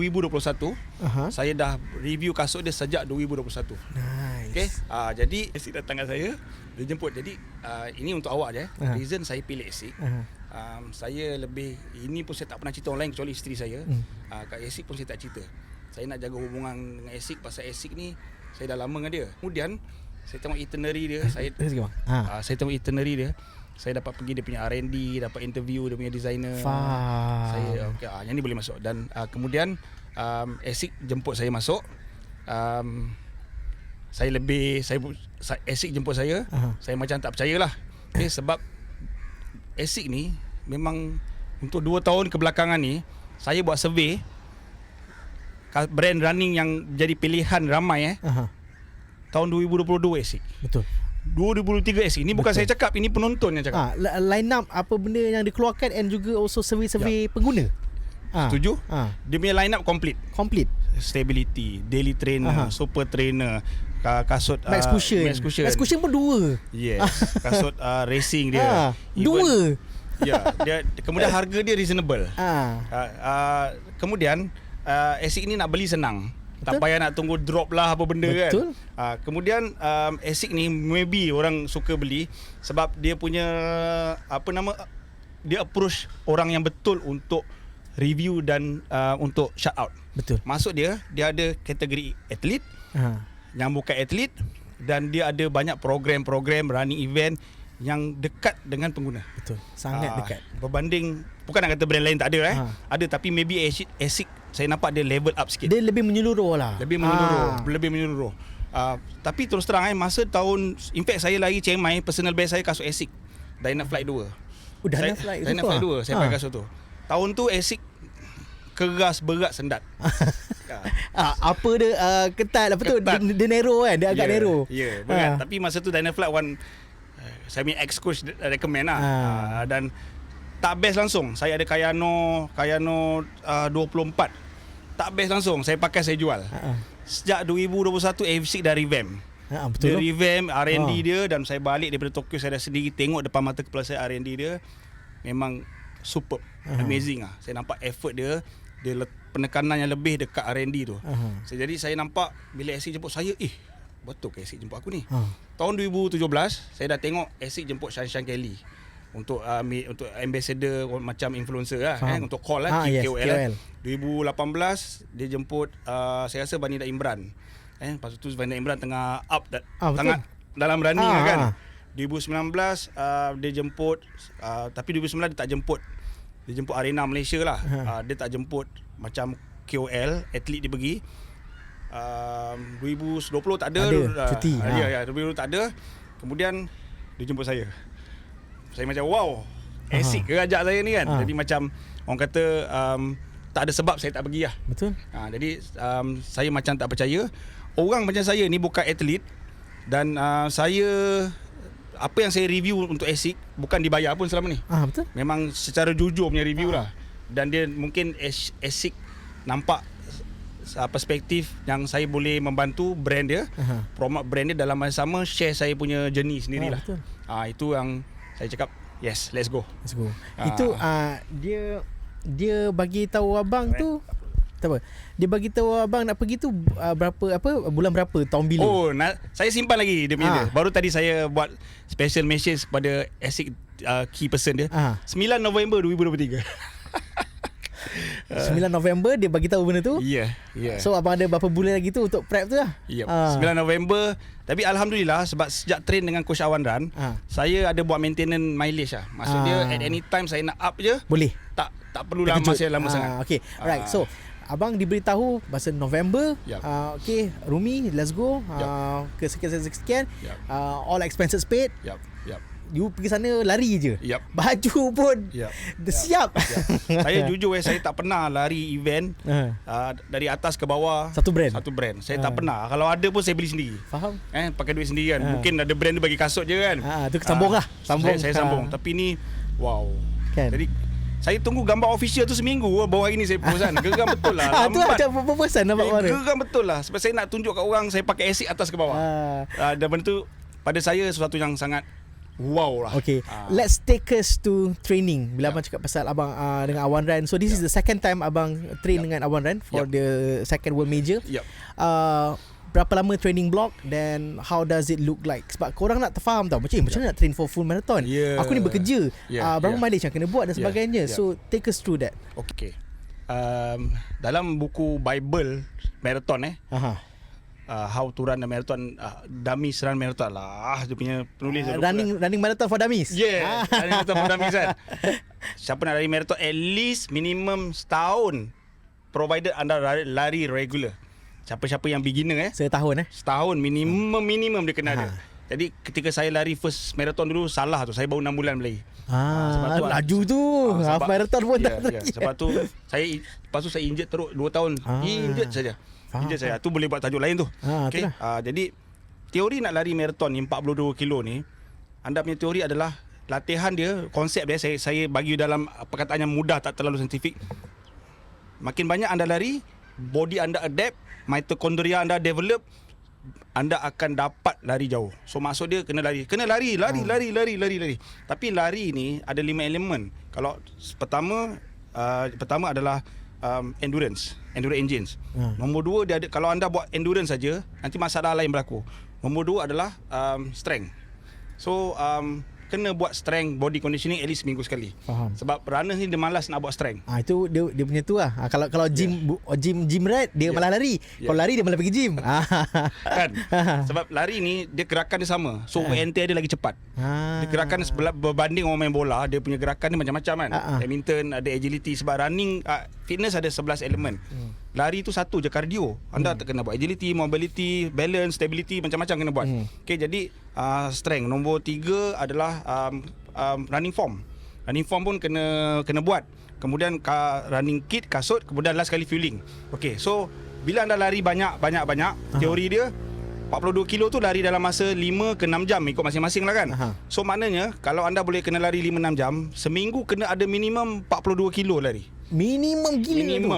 saya dah review kasut dia sejak 2021. Nice. Okay, jadi Asics datang kat saya, dia jemput. Jadi ini untuk awak je. Reason saya pilih Asics, saya lebih, ini pun saya tak pernah cerita orang lain kecuali isteri saya. Kat Asics pun saya tak cerita. Saya nak jaga hubungan dengan Asics, pasal Asics ni saya dah lama dengan dia. Kemudian saya tengok itinerary dia, saya tengok itinerary dia. Saya dapat pergi dia punya R&D, dapat interview dia punya designer. Saya yang ni boleh masuk. Dan kemudian Asics jemput saya masuk. Asics jemput saya. Saya macam tak percayalah. Okay, sebab Asics ni memang untuk 2 tahun kebelakangan ni, saya buat survey brand running yang jadi pilihan ramai tahun 2022 Asics. Betul. 2023 Asics. Ini bukan saya cakap, ini penonton yang cakap. Line up apa benda yang dikeluarkan, and juga also survey pengguna. Setuju? Dia punya line up complete. Stability, daily trainer, super trainer, kasut Max Cushion pun 2. Yes. Kasut racing dia. 2. Dia kemudian harga dia reasonable. Kemudian Asics ni nak beli senang. Tak payah nak tunggu drop lah apa benda. Betul. Kan. Kemudian Asics ni maybe orang suka beli sebab dia punya dia approach orang yang betul untuk review dan untuk shout out. Betul. Maksud dia ada kategori atlet, yang bukan atlet, dan dia ada banyak program-program running event yang dekat dengan pengguna. Betul. Sangat dekat. Berbanding, bukan nak kata brand lain tak ada ada, tapi maybe Asics saya nampak dia level up sikit. Dia lebih menyeluruh lah. Lebih menyeluruh. Tapi terus terang masa tahun, in fact saya lari Chiang Mai, personal best saya kasut Asics Dynaflight 2. Dynaflight 2 saya pakai kasut tu. Tahun tu Asics keras, berat, sendat. Apa dia ketat apa tu, dia narrow kan, dia agak narrow. Berat. Tapi masa tu Dynaflight 1 saya punya ex-coach recommend lah. Dan tak best langsung. Saya ada Kayano 24. Tak best langsung. Saya pakai, saya jual. Sejak 2021 Asics dah revamp. Betul. Dia revamp R&D dia, dan saya balik daripada Tokyo, saya dah sendiri tengok depan mata kepala saya R&D dia memang superb, amazing lah. Saya nampak effort dia penekanan yang lebih dekat R&D tu. Jadi saya nampak bila Asics jemput saya, betul ke Asics jemput aku ni? Tahun 2017 saya dah tengok Asics jemput Sunshine Kelly untuk ambassador macam influencer lah, untuk call lah, KOL. 2018 dia jemput saya rasa Vanida Imran. Lepas tu Vanida Imran tengah up sangat dalam running kan. 2019 dia jemput tapi 2019 dia tak jemput. Dia jemput Arena Malaysia lah. Dia tak jemput macam KOL, atlet dia pergi. 2020 tak ada. Cuti. 2020 tak ada. Kemudian dia jemput saya. Saya macam wow, Asics ke ajak saya ni kan. Jadi macam orang kata tak ada sebab saya tak pergi lah. Betul. Jadi saya macam tak percaya. Orang macam saya ni bukan atlet, dan saya apa yang saya review untuk Asics bukan dibayar pun selama ni. Betul. Memang secara jujur punya review lah. Dan dia mungkin Asics nampak perspektif yang saya boleh membantu brand dia, promote brand dia, dalam masa sama share saya punya journey sendirilah. Itu yang saya cakap, yes, let's go. Itu dia bagi tahu abang tu tak apa. Dia bagi tahu abang nak pergi tu bulan berapa, tahun bila? Saya simpan lagi dia punya dia. Baru tadi saya buat special message kepada Asics key person dia. 9 November 2023. 9 November dia bagi tahu benda tu. Ya. So abang ada berapa bulan lagi tu untuk prep tu lah. 9 November. Tapi alhamdulillah sebab sejak train dengan Coach Awan Ran, saya ada buat maintenance mileage lah. Maksudnya at any time saya nak up je, boleh. Tak perlu masa lama sangat. Okay. Alright. So abang diberitahu masa November, okay, Rumi, let's go. Ke sekian. All expenses paid. You pergi sana lari je. Baju pun siap. Saya jujur saya tak pernah lari event dari atas ke bawah satu brand. Saya tak pernah. Kalau ada pun saya beli sendiri. Faham? Pakai duit sendiri kan. Mungkin ada brand dia bagi kasut je kan. Tu sambung lah. Saya sambung. Tapi ni wow kan? Jadi saya tunggu gambar official tu seminggu, baru hari ni saya post kan. Geram betul lah. Tu macam pesan nampak mana. Geram betul lah. Sebab saya nak tunjuk kat orang saya pakai Asics atas ke bawah. Dan benda tu pada saya sesuatu yang sangat wow lah. Okay, let's take us to training. Bila abang cakap pasal abang dengan Awan Ran. So this is the second time abang train dengan Awan Ran for the second World Major. Berapa lama training block, then how does it look like? Sebab korang nak terfaham tau macam mana nak train for full marathon. Aku ni bekerja, berapa mileage yang kena buat dan sebagainya. So take us through that. Okay. Dalam buku Bible marathon How to Run a Marathon, Dummies Run Marathon lah, dia punya penulis running marathon for dummies. Running marathon for dummies kan. Siapa nak lari marathon at least minimum setahun, provided anda lari regular. Siapa-siapa yang beginner setahun minimum dia kena ada. Jadi ketika saya lari first marathon dulu salah tu, saya baru 6 bulan berlari. Laju tu. Half marathon pun tak lari. Sebab tu lepas tu saya injet teruk 2 tahun. Injet saja. Tu boleh buat tajuk lain tu. Okay. Jadi teori nak lari marathon ni 42 kilo ni, anda punya teori adalah latihan dia, konsep dia saya bagi dalam perkataan yang mudah, tak terlalu saintifik. Makin banyak anda lari, body anda adapt, mitochondria anda develop, anda akan dapat lari jauh. So maksud dia kena lari. Tapi lari ni ada 5 elemen. Kalau pertama adalah endurance engines. Nombor 2 dia ada, kalau anda buat endurance saja nanti masalah lain berlaku. Nombor 2 adalah strength. So kena buat strength body conditioning at least seminggu sekali. Faham. Sebab runners ni dia malas nak buat strength. Itu dia punya tu lah. Kalau gym rat dia malah lari. Kalau lari dia malah pergi gym. Kan? Sebab lari ni dia gerakan dia sama. So wear and tear dia lagi cepat. Dia gerakan berbanding orang main bola, dia punya gerakan dia macam-macam kan. Badminton ada agility, sebab running fitness ada 11 elemen. Lari tu satu je, cardio. Anda tak kena buat agility, mobility, balance, stability, macam-macam kena buat. Okay, jadi strength. Nombor 3 adalah running form. Running form pun kena buat. Kemudian running kit, kasut, kemudian last kali fueling. Okay, so bila anda lari banyak, teori dia 42 kilo tu lari dalam masa 5 ke 6 jam ikut masing-masing lah kan. So maknanya kalau anda boleh kena lari 5-6 jam, seminggu kena ada minimum 42 kilo lari. Minimum gila tu.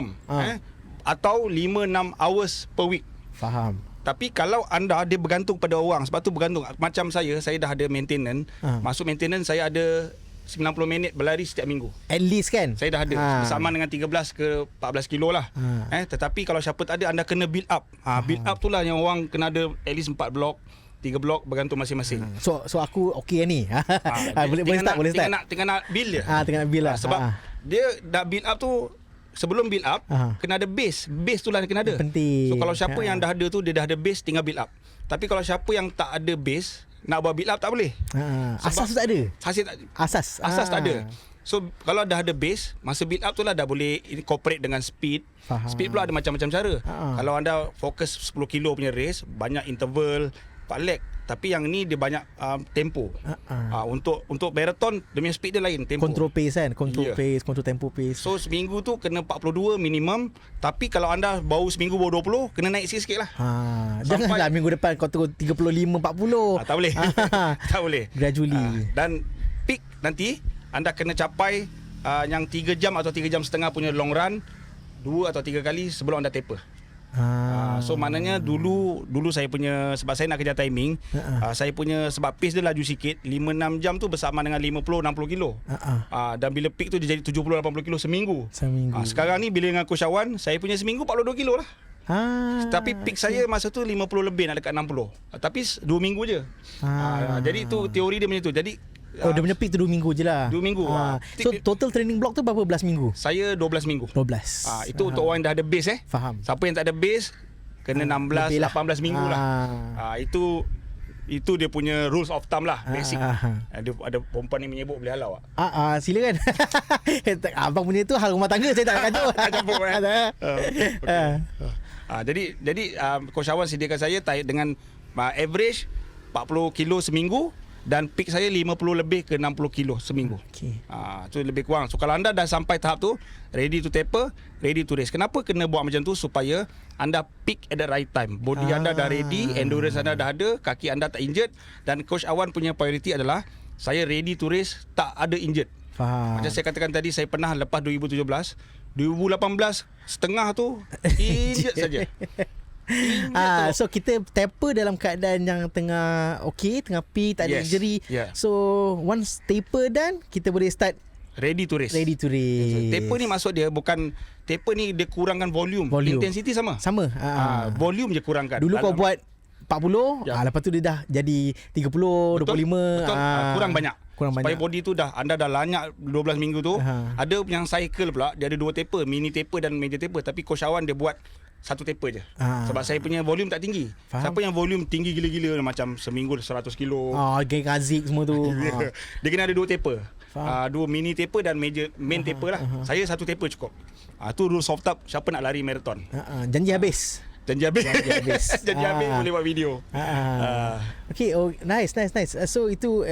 Atau 5-6 hours per week. Faham. Tapi kalau anda dia bergantung pada orang. Sebab tu bergantung. Macam saya dah ada maintenance. Masuk maintenance saya ada 90 minit berlari setiap minggu. At least kan. Saya dah ada bersama dengan 13 ke 14 kilo lah. Tetapi kalau siapa tak ada, anda kena build up. Build up tu lah yang orang kena ada at least 4 blok, 3 blok bergantung masing-masing. So aku okey ni. Boleh start. Tengah nak build dia. Tengah nak build lah. Sebab dia dah build up tu, sebelum build up kena ada base. Base tu lah kena ada. Penting. So kalau siapa yang dah ada tu, dia dah ada base, tinggal build up. Tapi kalau siapa yang tak ada base, nak buat build up tak boleh. Asas tu tak ada. Asas tak ada. So kalau dah ada base, masa build up tu lah dah boleh incorporate dengan speed. Speed pula ada macam-macam cara. Kalau anda fokus 10 kilo punya race, banyak interval, 4 leg. Tapi yang ni dia banyak tempo. Untuk marathon, dia punya speed dia lain, tempo. Control pace kan. Pace, control tempo pace. So seminggu tu kena 42 minimum. Tapi kalau anda baru seminggu baru 20, kena naik sikit-sikit lah. Janganlah minggu depan kau turun 35, 40. Tak boleh. Tak boleh. Gradually. Dan peak nanti anda kena capai yang 3 jam atau 3 jam setengah punya long run 2 atau 3 kali sebelum anda taper. So maknanya dulu saya punya, sebab saya nak kejar timing, saya punya, sebab pace dia laju sikit, 5-6 jam tu bersama dengan 50-60 kilo. Dan bila peak tu dia jadi 70-80 kilo seminggu. Sekarang ni bila dengan Coach Awan, saya punya seminggu 42 kilo lah. Tapi peak saya masa tu 50 lebih, nak dekat 60. Tapi 2 minggu je. Jadi tu teori dia macam tu. Jadi dia punya peak tu 2 minggu je lah. 2 minggu. So total training block tu berapa belas minggu? Saya 12 minggu. 12. Itu untuk orang yang dah ada base. Faham. Siapa yang tak ada base, kena 16, 18 minggu lah. Itu dia punya rules of thumb lah, basic. Ada perempuan ni menyebut boleh halau. Silakan. Abang punya tu hal rumah tangga, saya tak nak kacau. Tak campur. Jadi Coach Awan sediakan saya dengan average 40 kilo seminggu. Dan peak saya 50 lebih ke 60 kilo seminggu. So lebih kurang. So kalau anda dah sampai tahap tu, ready to taper, ready to race. Kenapa kena buat macam tu? Supaya anda peak at the right time. Body anda dah ready, endurance anda dah ada, kaki anda tak injured. Dan Coach Awan punya priority adalah saya ready to race, tak ada injured. Macam saya katakan tadi, saya pernah lepas 2017, 2018 setengah tu injured saja. So kita taper dalam keadaan yang tengah okey, tengah peak, tak ada injury. So once taper done, kita boleh start ready to race. So, taper ni maksud dia bukan, taper ni dia kurangkan volume. Intensity sama. Volume je kurangkan. Dulu kau buat 40, lepas tu dia dah jadi 30, 25. Kurang banyak. Supaya body tu anda dah lanyak 12 minggu tu. Ada yang cycle pula, dia ada 2 taper, mini taper dan major taper. Tapi Coach Awan dia buat 1 taper je. Sebab saya punya volume tak tinggi. Siapa yang volume tinggi gila-gila, macam seminggu 100 kilo, geng Azik semua tu. Dia kena ada 2 taper. 2 mini taper dan main taper lah. Saya 1 taper cukup. Tu rules of thumb siapa nak lari marathon. Janji habis. Janji habis boleh buat video. Okay, nice. So itu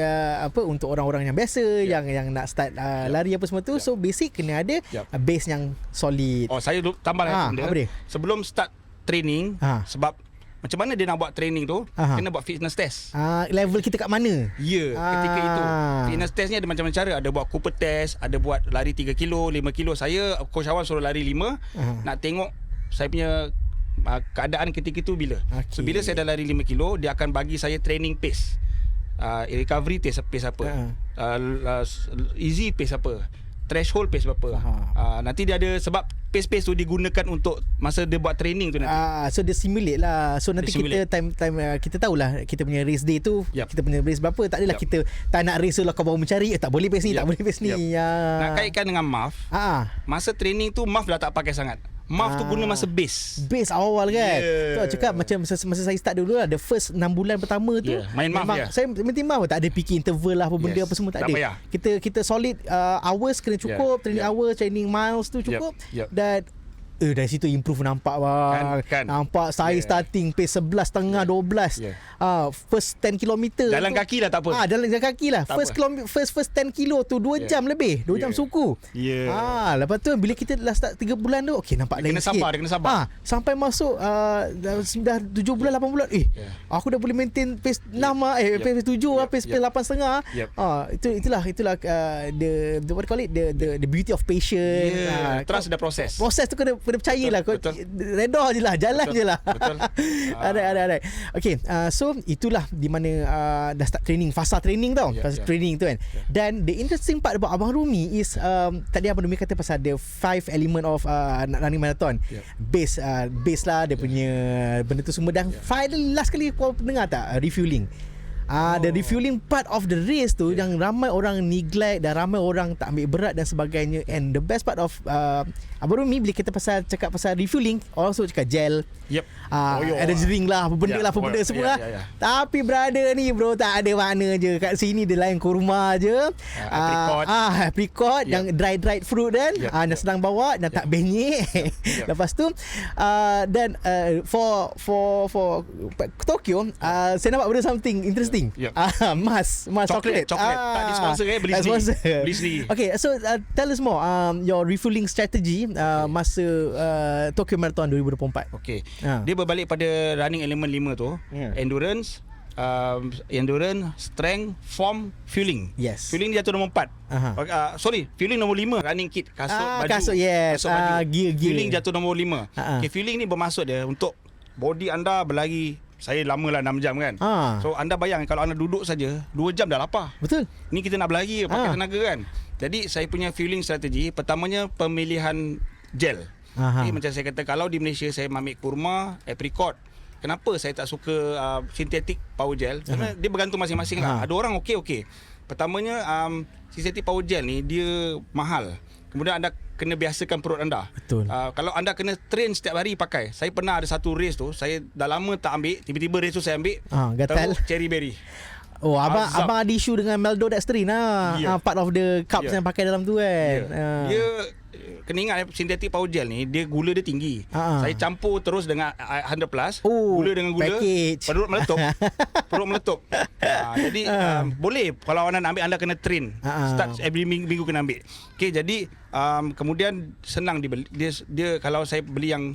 untuk orang-orang yang biasa, yang nak start lari apa semua tu. So basic kena ada base yang solid. Saya tambah lagi dia. Sebelum start training, sebab macam mana dia nak buat training tu, kena buat fitness test. Level kita kat mana? Ketika itu fitness test ni ada macam-macam cara. Ada buat Cooper test, ada buat lari 3 kilo, 5 kilo. Saya Coach Awan suruh lari 5. Nak tengok saya punya keadaan ketika itu bila. So bila saya dah lari 5 kilo, dia akan bagi saya training pace. Recovery pace apa, easy pace apa, threshold pace berapa. Nanti dia ada, sebab pace-pace tu digunakan untuk masa dia buat training tu nanti. So dia simulate lah. So nanti kita time kita tahulah kita punya race day tu, kita punya race berapa. Tak adalah kita tak nak race tu lah kau baru mencari tak boleh pace ni, tak boleh pace ni. Nak kaitkan dengan MAF. Masa training tu MAF dah tak pakai sangat. MAF tu guna masa base awal kan. Tu cakap macam masa saya start dulu lah, the first 6 bulan pertama tu main MAF saya main MAF, tak ada fikir interval lah apa benda apa semua, tak ada. Kita solid hours kena cukup, training hours, training miles tu cukup. Dan dari situ improve nampak bang. Nampak saya starting pace 11.5 12. First 10 km jalan tu, kaki lah tak apa. Jalan kaki lah. First 10 kilo tu 2 jam lebih, 2 jam suku. Lepas tu bila kita dah start 3 bulan tu, okey nampak lain sikit. Dia kena sabar. Sampai masuk dah 7 bulan 8 bulan, aku dah boleh maintain pace 6 pace 7 pace 8.5. Itulah the what call it, the beauty of patience. Trust the process. Proses tu kena kena percaya lah. Kau betul. reda je lah, jalan Betul, je lah. betul. Ada. Okay, so itulah di mana dah start training, fasa training tau. Fasa training tu kan. Dan the interesting part about Abang Rumi is tadi Abang Rumi kata pasal the 5 element of running marathon. Base lah dia punya benda tu semua. Dan final last kali kau dengar tak refueling? The refueling part of the race tu yang ramai orang neglect dan ramai orang tak ambil berat dan sebagainya. And the best part of Abang Rumi bila kita cakap pasal refueling, orang suka cakap gel, energy drink lah, apa benda semua lah. Tapi brother ni bro, tak ada makna je. Kat sini dia lain kurma je, apricot yang dried fruit kan, yang senang bawa dan tak benyek. Lepas tu dan for Tokyo, saya nampak benda something interesting. Mas chocolate. Tak di sponsor beli sendiri. Okay, so tell us more your refueling strategy masa Tokyo Marathon 2024. Okay. Dia berbalik pada running element 5 tu. Endurance, strength, form, fueling. Yes. Fueling dia jatuh nombor 4. Fueling nombor 5. Running kit, kasut, baju. Kasut, yes. Kasut, baju. Gear. Fueling jatuh nombor 5. Okay, fueling ni bermaksud dia untuk body anda berlari. Saya lama lah 6 jam kan. So anda bayang kalau anda duduk saja 2 jam dah lapar. Betul. Ni kita nak berlari pakai tenaga kan. Jadi saya punya fueling strategi pertamanya pemilihan gel. Macam saya kata, kalau di Malaysia saya ambil kurma, apricot. Kenapa saya tak suka synthetic power gel? Kerana dia bergantung masing-masing lah. Ada orang okey. Pertamanya synthetic power gel ni dia mahal. Kemudian anda kena biasakan perut anda. Betul. Kalau anda kena train setiap hari pakai. Saya pernah ada satu race tu, saya dah lama tak ambil, tiba-tiba race tu saya ambil. Gatal. Cherry berry. Oh, abang ada isu dengan maltodextrin part of the cups yang pakai dalam tu kan. Dia kena ingat synthetic power gel ni dia gula dia tinggi. Saya campur terus dengan 100 plus, gula dengan gula, package. perut meletup. Jadi boleh kalau anda nak ambil, anda kena train. Start every minggu kena ambil. Okay, jadi kemudian senang dibeli. Dia kalau saya beli yang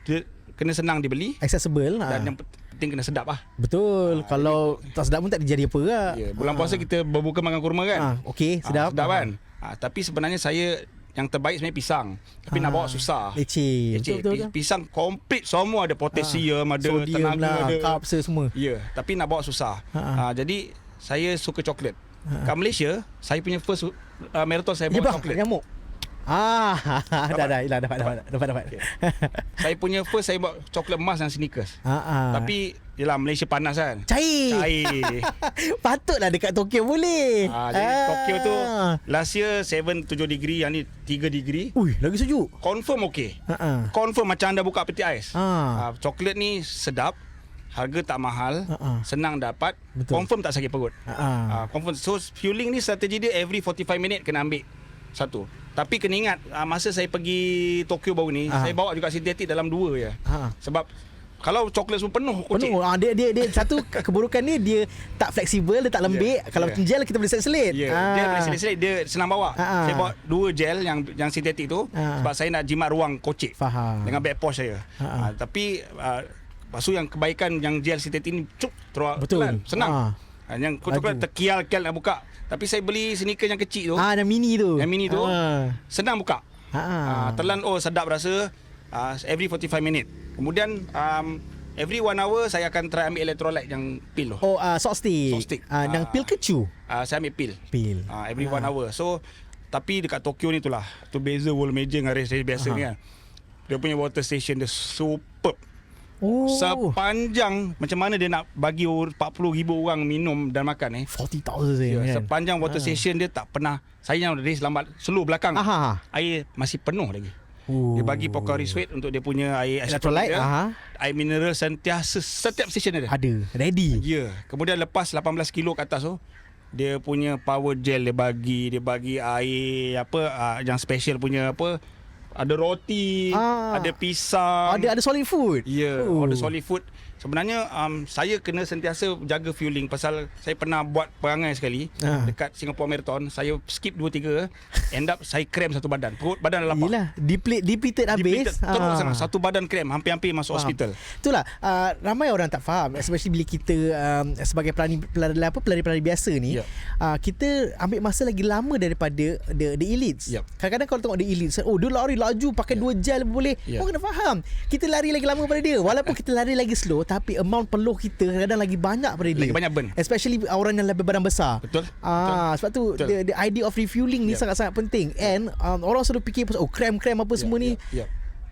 dia kena senang dibeli, accessible dan yang penting kena sedap lah. Betul. Kalau tak sedap pun tak jadi apa lah. Bulan puasa kita berbuka makan kurma kan. Okey, sedap. Sedap kan. Tapi sebenarnya saya yang terbaik sebenarnya pisang. Tapi nak bawa susah. Leceh. Betul. Pisang komplit semua ada potassium, ada sodium tenaga, lah, ada carbs semua. tapi nak bawa susah. Jadi saya suka coklat. Kat Malaysia, saya punya first marathon saya bawa coklat. Nyamuk. Dapat. Okay. Saya punya first saya bawa coklat emas dan Snickers. Tapi yelah, Malaysia panas kan. Cair. Patutlah dekat Tokyo boleh. Jadi Tokyo tu last year 7-7 degree, yang ni 3 degree. Ui, lagi sejuk. Confirm okey. Confirm macam anda buka peti ais. Coklat ni sedap. Harga tak mahal, senang dapat. Betul. Confirm tak sakit perut. Confirm. So fueling ni strategi dia every 45 minit kena ambil satu. Tapi kena ingat, masa saya pergi Tokyo baru ni, saya bawa juga sintetik dalam 2 je. Sebab kalau coklat semua penuh kocik. Dia satu keburukan dia tak fleksibel, dia tak lembik. Kalau gel kita boleh selit-selit. Dia boleh selit-selit, dia senang bawa. Saya bawa 2 gel yang sintetik tu sebab saya nak jimat ruang kocik. Faham. Dengan back posh saya. Tapi lepas tu yang kebaikan yang gel sintetik ni terus senang. Yang coklat terkial-kial nak buka. Tapi saya beli sneaker yang kecil tu. Yang mini tu. Senang buka. Telan sedap rasa. Every 45 minit. Kemudian every 1 hour saya akan try ambil electrolyte yang pil tu. Salt stick. Yang pil ke chew? Saya ambil pil. Every 1 hour. So tapi dekat Tokyo ni itulah. Tu beza world major dengan race biasa ni kan. Dia punya water station dia superb. Sepanjang macam mana dia nak bagi 40,000 orang minum dan makan 40,000 kan? Sepanjang water station dia tak pernah. Saya yang race lambat, slow belakang, air masih penuh lagi. Dia bagi Pocari Sweat untuk dia punya air electrolyte dia. Air mineral sentiasa setiap station ada. Ready. Kemudian lepas 18 kilo ke atas tu, dia punya power gel dia bagi air yang special punya ada roti, ada pisang, ada solid food. Ada solid food. Sebenarnya saya kena sentiasa jaga fueling pasal saya pernah buat perangai sekali dekat Singapore Marathon. Saya skip 2-3, end up saya cramp satu badan. Perut badan dah lapar. Yelah, depleted habis. Terus sana satu badan cramp, hampir-hampir masuk hospital. Itulah ramai orang tak faham, especially bila kita sebagai pelari biasa ni, kita ambil masa lagi lama daripada the elites. Kadang-kadang kalau tengok the elites, dia lari laju, pakai 2 gel boleh. Kau kena faham, kita lari lagi lama pada dia. Walaupun kita lari lagi slow, tapi amount peluh kita kadang-kadang lagi banyak pada dia. Lagi banyak burn. Especially orang yang lebih badan besar. Betul. Sebab tu the idea of refueling ni sangat-sangat penting. And orang selalu fikir pasal krem apa semua ni.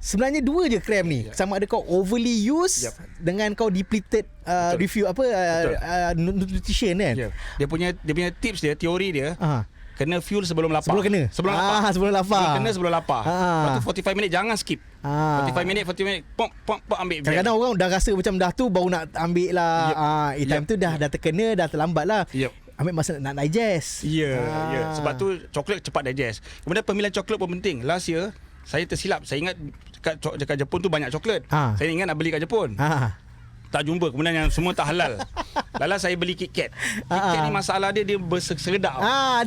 Sebenarnya dua je krem ni. Sama ada kau overly use dengan kau depleted refuel nutrition kan. Dia punya tips dia, teori dia. Kena fuel sebelum lapar. Sebelum lapar. Kena sebelum lapar. Lepas tu 45 minit jangan skip. 45 minit pom ambil. Kadang-kadang orang dah rasa macam dah tu baru nak ambil lah. Time tu dah terkena, dah terlambat lah. Ambil masa nak digest. Sebab tu coklat cepat digest. Kemudian pemilihan coklat pun penting. Last year saya tersilap. Saya ingat dekat Jepun tu banyak coklat. Saya ingat nak beli kat Jepun. Tak jumpa. Kemudian yang semua tak halal. Lala saya beli KitKat. KitKat ni masalah dia berseredap.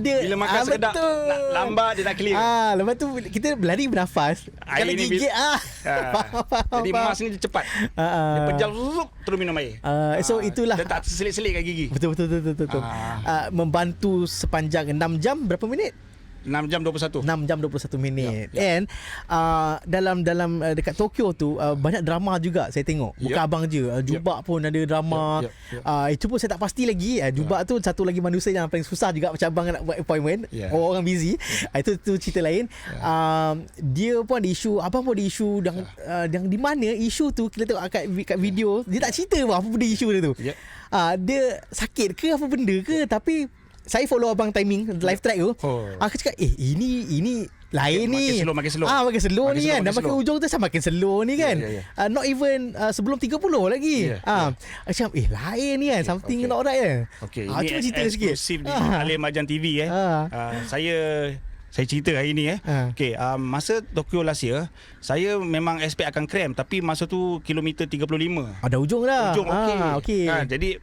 Bila makan seredap nak lambat dia tak clear. Lepas tu kita berlari bernafas. Kalau gigit jadi mas ni dia cepat. Dia pejam terus minum air. So itulah. Dia tak terselit-selit kat gigi. Betul. Membantu sepanjang 6 jam berapa minit? 6 jam 21 minit. And dalam dekat Tokyo tu banyak drama juga saya tengok. Bukan abang je, Jubak pun ada drama. Itu pun saya tak pasti lagi. Jubak tu satu lagi manusia yang paling susah juga macam abang nak buat appointment. Orang busy. Itu cerita lain. Dia pun ada isu, abang pun ada isu yang di mana isu tu kita tengok kat video, dia tak cerita apa benda isu dia tu. Dia sakit ke apa benda ke, tapi saya follow abang timing live track tu. Aku cakap ini lain ni. Makin slow. Makin slow ni kan. Dah makin ujung tu saya makin slow ni kan. Not even sebelum 30 lagi. Aku cakap lain ni kan. Something not right kan. Ini cerita sikit. Eksklusif di Alim Majan TV Saya cerita hari ni masa Tokyo last year, saya memang expect akan cram, tapi masa tu kilometer 35. Ada ujung dah. Okey. Jadi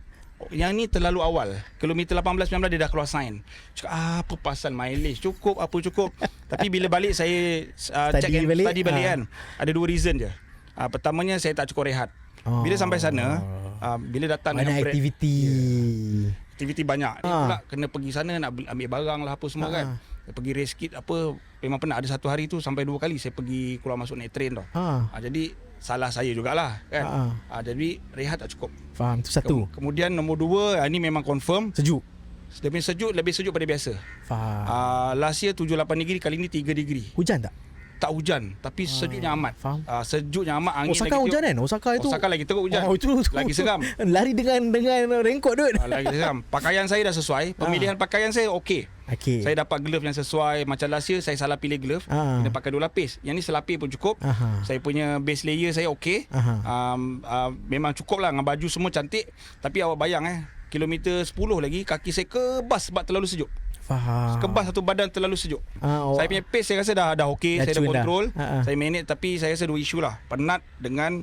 yang ni terlalu awal. Kilometer 18-19 dia dah keluar sign. Cakap apa pasal mileage cukup. Tapi bila balik saya study balik kan. Ada 2 reason je. Pertamanya saya tak cukup rehat. Bila sampai sana, bila datang banyak dengan aktiviti banyak. Ni pula kena pergi sana nak ambil barang lah apa semua kan. Pergi race kit apa. Memang pernah ada satu hari tu sampai 2 kali saya pergi keluar masuk naik train tau. Jadi salah saya jugalah kan. Jadi rehat tak cukup. Faham, tu satu. Kemudian nombor 2, ni memang confirm sejuk. Dia punya sejuk lebih sejuk pada biasa. Faham. Last year 7-8 degree, kali ni 3 degree. Hujan tak? Tak hujan, tapi sejuknya amat. Faham. Sejuknya amat, angin Osaka lagi hujan kan? Osaka lagi teruk hujan. Itu lagi seram. Lari dengan raincoat tu. Lagi seram. Pakaian saya dah sesuai, pemilihan pakaian saya okey. Saya dapat glove yang sesuai. Macam last year saya salah pilih glove. Kena pakai 2 lapis. Yang ni selapis pun cukup. Saya punya base layer saya okey. Memang cukup lah. Dengan baju semua cantik. Tapi awak bayang kilometer 10 lagi kaki saya kebas sebab terlalu sejuk. Faham. Kebas satu badan terlalu sejuk. Saya punya pace saya rasa dah okey. Saya dah control. Saya manage, tapi saya rasa 2 isu lah. Penat dengan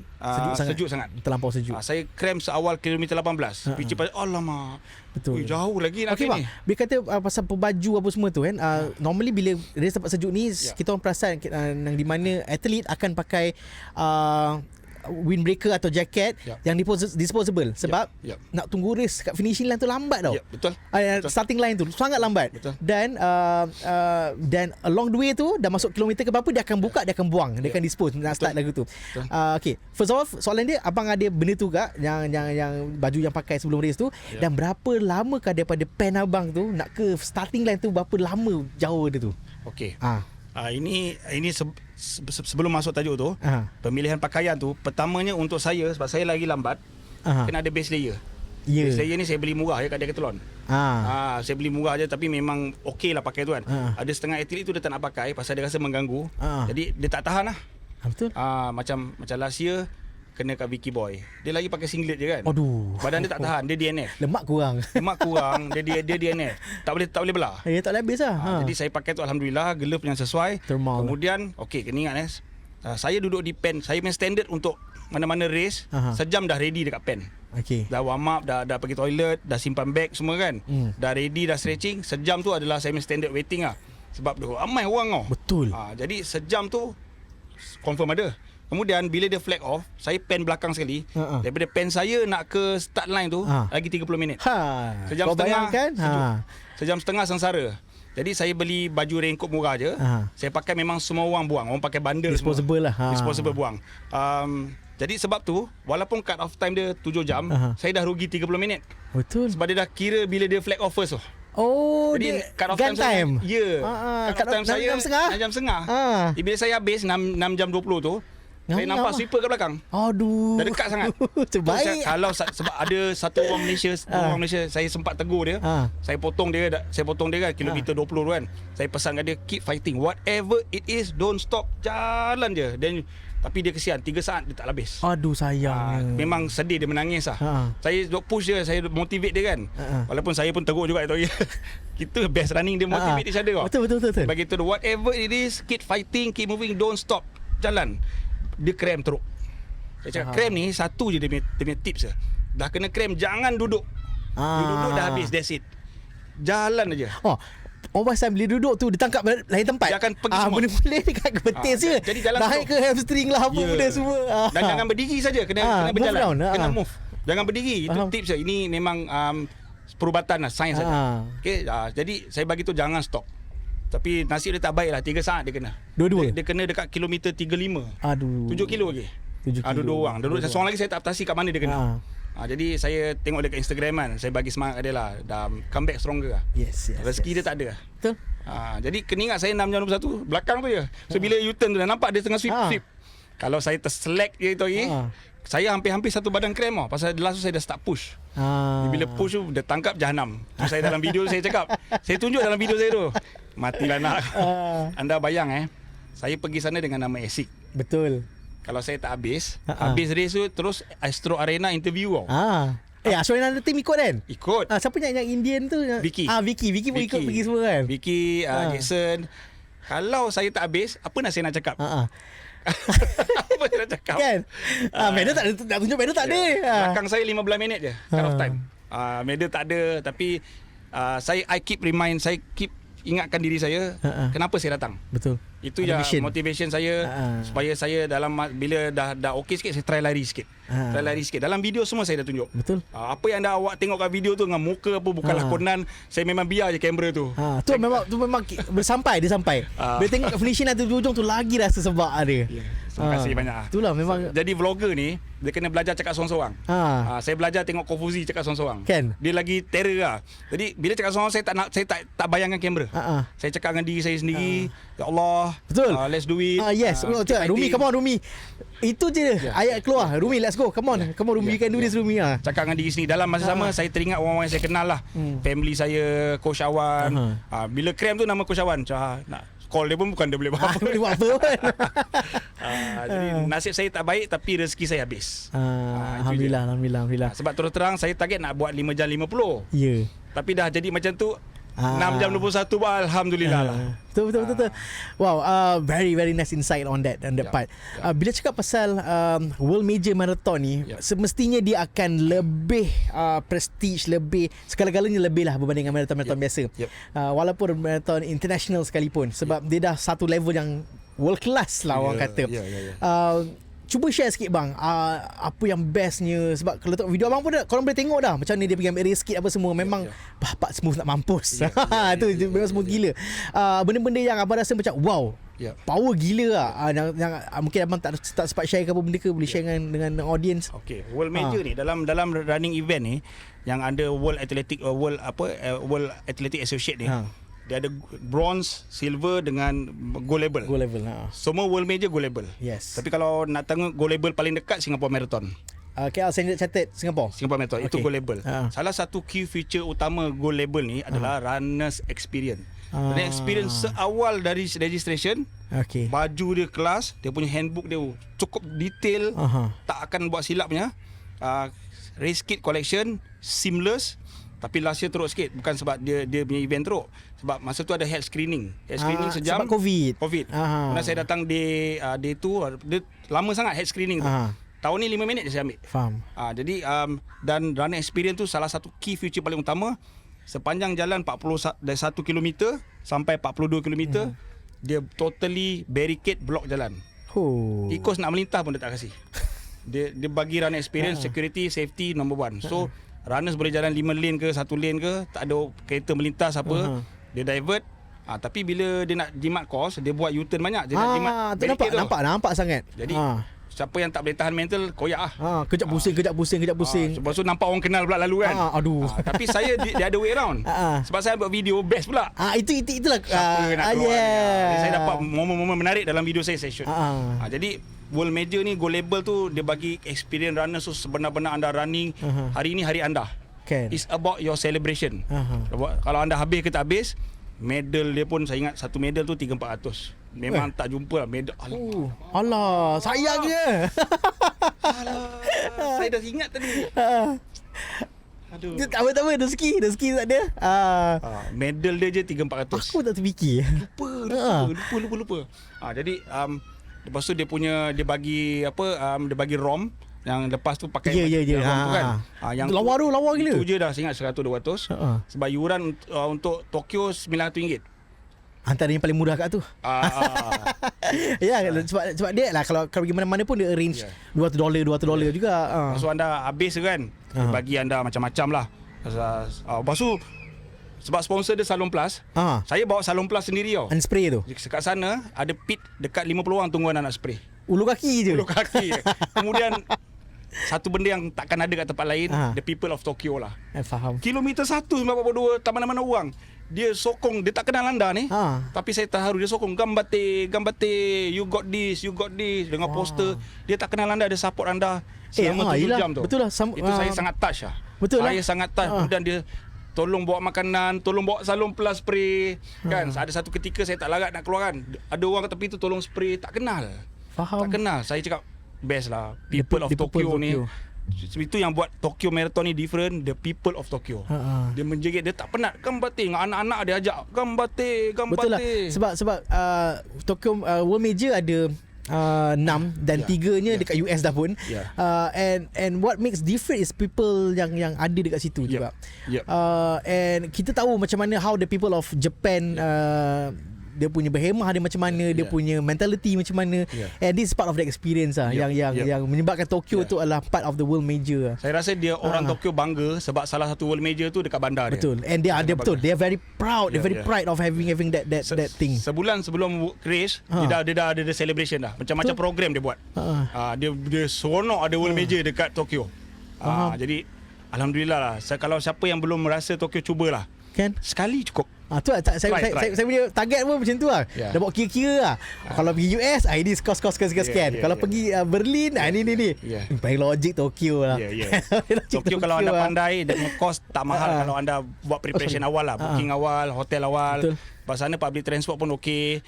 sejuk sangat. Terlampau sejuk. Saya cramp seawal kilometer 18. Pitch pada alamak. Betul. Jauh lagi nak bang, bila kata pasal perbaju apa semua tu kan, normally bila race tempat sejuk ni kita orang perasan yang di mana atlet akan pakai windbreaker atau jaket yang disposable sebab nak tunggu race kat finishing line tu lambat tau. Betul. Starting line tu sangat lambat. Betul. Dan along the way tu dah masuk kilometer ke berapa dia akan buka, dia akan buang, dia akan dispose nak start lagu tu. Okay, first of all soalan dia, abang ada benda tu ke yang baju yang pakai sebelum race tu, dan berapa lamakah daripada pen abang tu nak ke starting line tu, berapa lama jauh dia tu? Okay. Ini sebelum masuk tajuk tu, pemilihan pakaian tu, pertamanya untuk saya, sebab saya lagi lambat, kena ada base layer. Base layer ni saya beli murah kat Decathlon. Saya beli murah je, tapi memang okey lah pakai tu kan. Ada setengah atlet tu dia tak nak pakai pasal dia rasa mengganggu. Jadi dia tak tahan lah. Betul. Macam last year kena kat Vicky Boy. Dia lagi pakai singlet je kan. Aduh. Badan dia tak tahan, dia DNF. Lemak kurang. dia DNF. Tak boleh belah. Tak boleh habis lah. Jadi saya pakai tu alhamdulillah, glove yang sesuai. Thermal. Kemudian kena ingat saya duduk di pen. Saya punya standard untuk mana-mana race, sejam dah ready dekat pen. Dah warm up, dah pergi toilet, dah simpan bag semua kan. Dah ready, dah stretching. Sejam tu adalah saya punya standard waiting lah. Sebab ramai orang tau. Betul. Jadi sejam tu confirm ada. Kemudian bila dia flag off, saya pen belakang sekali. Daripada pen saya nak ke start line tu lagi 30 minit. Sejam setengah. Sejam setengah sengsara. Jadi saya beli baju raincoat murah je. Saya pakai memang semua orang buang. Orang pakai bundle Disposable semua. lah. Disposable buang. Jadi sebab tu walaupun cut off time dia 7 jam, saya dah rugi 30 minit. Betul. Sebab dia dah kira bila dia flag off first tu. Oh, Jadi dia cut off gun time. Ya. Cut off time saya 6 jam setengah. Bila saya habis 6 jam 20 tu, saya nampak sweeper kat belakang. Aduh. Dah dekat sangat. Terbaik. Kalau sebab ada satu orang Malaysia, saya sempat tegur dia. Saya potong dia kan kilometer 20 tu kan. Saya pesan kat dia, keep fighting. Whatever it is, don't stop. Jalan je. Then tapi dia kesian 3 saat dia tak habis. Aduh sayang. Memang sedih, dia menangis lah. Saya duk push dia, saya motivate dia kan. Walaupun saya pun teruk juga tu. Kita best running, dia motivate each other. Betul. Bagi tu, whatever it is, keep fighting, keep moving, don't stop. Jalan. Dia krem teruk. Saya cakap krem ni satu je dia punya tips je. Dah kena krem, jangan duduk. Dia duduk dah habis, that's it. Jalan aja. Orang pasal bila duduk tu, dia tangkap lain tempat. Dia akan pergi semua. Boleh dekat ke betis je. Jadi jalan naik ke hamstring lah apa benda semua. Dan jangan berdiri saja, kena berjalan. Kena move. Jangan berdiri. Itu tips je. Ini memang perubatan lah, sains saja. Okay, jadi saya bagi tu jangan stop. Tapi nasib dia tak baik lah, 3 saat dia kena. Dua-dua? Dia kena dekat kilometer 35. Aduh. 7 kilo lagi. 7 kilo. Dua orang. Seorang lagi saya tak pasti kat mana dia kena. Jadi saya tengok dekat Instagram kan, saya bagi semangat dia lah. Dah come back stronger lah. Yes. Rezeki dia tak ada. Betul. Jadi kena ingat saya 6 jam 21 belakang tu je. So bila U-turn tu dah nampak dia tengah sweep. Kalau saya terselect je tu lagi, saya hampir-hampir satu badan krem tau. Pasal last tu saya dah start push. Bila push tu dia tangkap jahanam. Tu saya dalam video saya cakap. Saya tunjuk dalam video saya tu. Matilah nak. Anda bayang saya pergi sana dengan nama Asik. Betul. Kalau saya tak habis race tu terus Astro Arena interview tau. Astro Arena team ikut kan? Ikut. Siapa yang Indian tu? Vicky. Vicky pun ikut pergi semua kan? Vicky, Jackson. Kalau saya tak habis, apa nak saya nak cakap? Apa saya nak cakap? Kan? Medal tak ada, nak tunjuk medal tak ada. Belakang saya 15 minit je cut off time. Medal tak ada, tapi I keep ingatkan diri saya kenapa saya datang. Betul. Itu yang motivation saya supaya saya dalam bila dah okey sikit, saya try lari sikit. Try lari sikit. Dalam video semua saya dah tunjuk. Betul. Apa yang anda awak tengok kat video tu dengan muka apa bukanlah Conan, saya memang biar je kamera tu. Tu memang bersampai dia sampai. Bila tengok kat finishing nanti hujung tu lagi rasa sebab dia. Terima kasih banyak. Itulah memang. Jadi vlogger ni dia kena belajar cakap sorang-sorang. Saya belajar tengok Kofuzi cakap sorang-sorang. Kan? Dia lagi terror lah. Jadi bila cakap sorang saya tak bayangkan kamera. Saya cakap dengan diri saya sendiri, ya Allah. Betul. Let's do it. Yes. Rumi, come on Rumi. Itu je ayat keluar. Rumi, let's go. Come on Rumi, you can do this Rumi. Cakap dengan diri sendiri. Dalam masa sama saya teringat orang-orang yang saya kenal lah. Family saya, Coach Awan. Bila krem tu nama Coach Awan. Nak call dia pun bukan dia boleh buat apa. Boleh buat apa kan. Jadi nasib saya tak baik tapi rezeki saya habis. Alhamdulillah. Sebab terus terang saya target nak buat 5 jam 50. Ya. Tapi dah jadi macam tu 6 jam 21 alhamdulillah lah. Betul. Wow, very nice insight on that part. Bila cakap pasal World Major Marathon ni, semestinya dia akan lebih prestige, lebih segala-galanya lebih lah berbanding dengan marathon biasa. Walaupun marathon international sekalipun, sebab dia dah satu level yang world class lah orang kata. Cuba share sikit bang, apa yang bestnya. Sebab kalau tengok video abang pun korang boleh tengok dah macam ni dia pergi ambil race kit apa semua. Memang bapak smooth nak mampus. Tu memang smooth gila. Benda-benda yang abang rasa macam wow, power gila lah. Yang mungkin abang tak sempat share ke apa benda ke, boleh share dengan audience. Okay, World Major ni dalam running event ni yang under World Athletic World Athletic Associate ni, dia ada bronze, silver dengan gold label. Semua World Major gold label. Yes. Tapi kalau nak tengok gold label paling dekat, Singapore Marathon. KL saya catat Singapore Marathon. Itu gold label. Salah satu key feature utama gold label ni adalah runners experience. Runner experience seawal dari registration, baju dia kelas, dia punya handbook dia cukup detail, tak akan buat silap punya. Race kit collection seamless. Tapi last year teruk sikit, bukan sebab dia punya event teruk, sebab masa tu ada health screening sejam sebab COVID. Kemudian saya datang day tu, dia lama sangat health screening tu. Tahun ni 5 minit je saya ambil. Faham. Jadi dan running experience tu salah satu key feature paling utama. Sepanjang jalan 1 km sampai 42 km, dia totally barricade block jalan. Tikus nak melintah pun dia tak kasih. Dia bagi running experience, security, safety number one. So runners boleh jalan 5 lane ke 1 lane ke, tak ada kereta melintas apa, dia divert, Tapi bila dia nak jimat course, dia buat U-turn banyak. Dia nak jimat tu nampak sangat. Jadi siapa yang tak boleh tahan mental, koyak lah. Kejap pusing. Sebab tu nampak orang kenal pula lalu kan. Aduh. Tapi saya dia ada way around. Sebab saya buat video best pula. Itulah. Siapa nak keluar ni. Saya dapat momen-momen menarik dalam video saya shoot. Jadi World Major ni, Gold Label tu, dia bagi experience runner. So sebenar-benar anda running, hari ni hari anda. It's about your celebration. Kalau anda habis ke tak habis, medal dia pun, saya ingat satu medal tu 300-400. Memang tak jumpa lah medal. Alah, sayangnya. Saya dah ingat tadi. Aduh. Tak apa, rezeki tak ada. Medal dia je 300-400. Aku tak terfikir. Lupa. Jadi lepas tu dia bagi dia bagi ROM yang lepas tu pakai ROM tu kan. Yang lawa gila. Itu je dah saya ingat 100-200. Sebab yuran untuk Tokyo RM900. Antara yang paling murah kat tu. Ya, sebab dia lah, kalau pergi mana-mana pun dia arrange $200 juga. Lepas tu anda habis kan, dia bagi anda macam-macam lah. Lepas tu sebab sponsor dia Salon Plus, saya bawa Salon Plus sendiri tau. And spray tu. Kat sana ada pit dekat 50 orang tunggu anda nak spray. Ulu kaki je. Kemudian satu benda yang takkan ada kat tempat lain, the people of Tokyo lah. Faham. Kilometer 192 tak mana-mana orang. Dia sokong, dia tak kenal anda ni. Tapi saya terharu, dia sokong gambate, you got this dengan poster. Dia tak kenal anda, dia support anda selama 7 jam tu. Betul lah. Itu saya sangat touch lah. Betul saya sangat touch. Kemudian dia tolong bawa makanan, tolong bawa Salon Plus spray. Kan, ada satu ketika saya tak larat nak keluar kan. Ada orang kat tepi tu tolong spray, tak kenal. Faham. Tak kenal. Saya cakap best lah, people of Tokyo ni. Itu yang buat Tokyo Marathon ni different. The people of Tokyo. Dia menjerit, dia tak penat. Gambate, anak-anak dia ajak gambate. Betul lah. Sebab Tokyo World Major ada 6 dan 3-nya dekat US dah pun. And what makes different is people yang ada dekat situ juga. And kita tahu macam mana how the people of Japan dia punya berhemah dia macam mana, dia punya mentality macam mana. And this is part of the experience yang menyebabkan Tokyo tu adalah part of the World Major. Saya rasa dia orang Tokyo bangga sebab salah satu World Major tu dekat bandar dia. Betul. And they are very proud. They're very proud of having that thing. Sebulan sebelum race dia dah ada celebration dah. Macam-macam program dia buat. Dia seronok ada World Major dekat Tokyo. Jadi alhamdulillah lah. Kalau siapa yang belum merasa Tokyo, cubalah. Kan? Sekali cukup. Saya punya target pun macam tu lah. Dah buat kira-kira lah. Kalau pergi US, ini kos sekian. Kalau pergi Berlin, ini. Paling logik Tokyo lah. Tokyo kalau anda pandai, dengan kos tak mahal kalau anda buat preparation awal lah. Booking awal, hotel awal. Betul. Lepas sana public transport pun okey.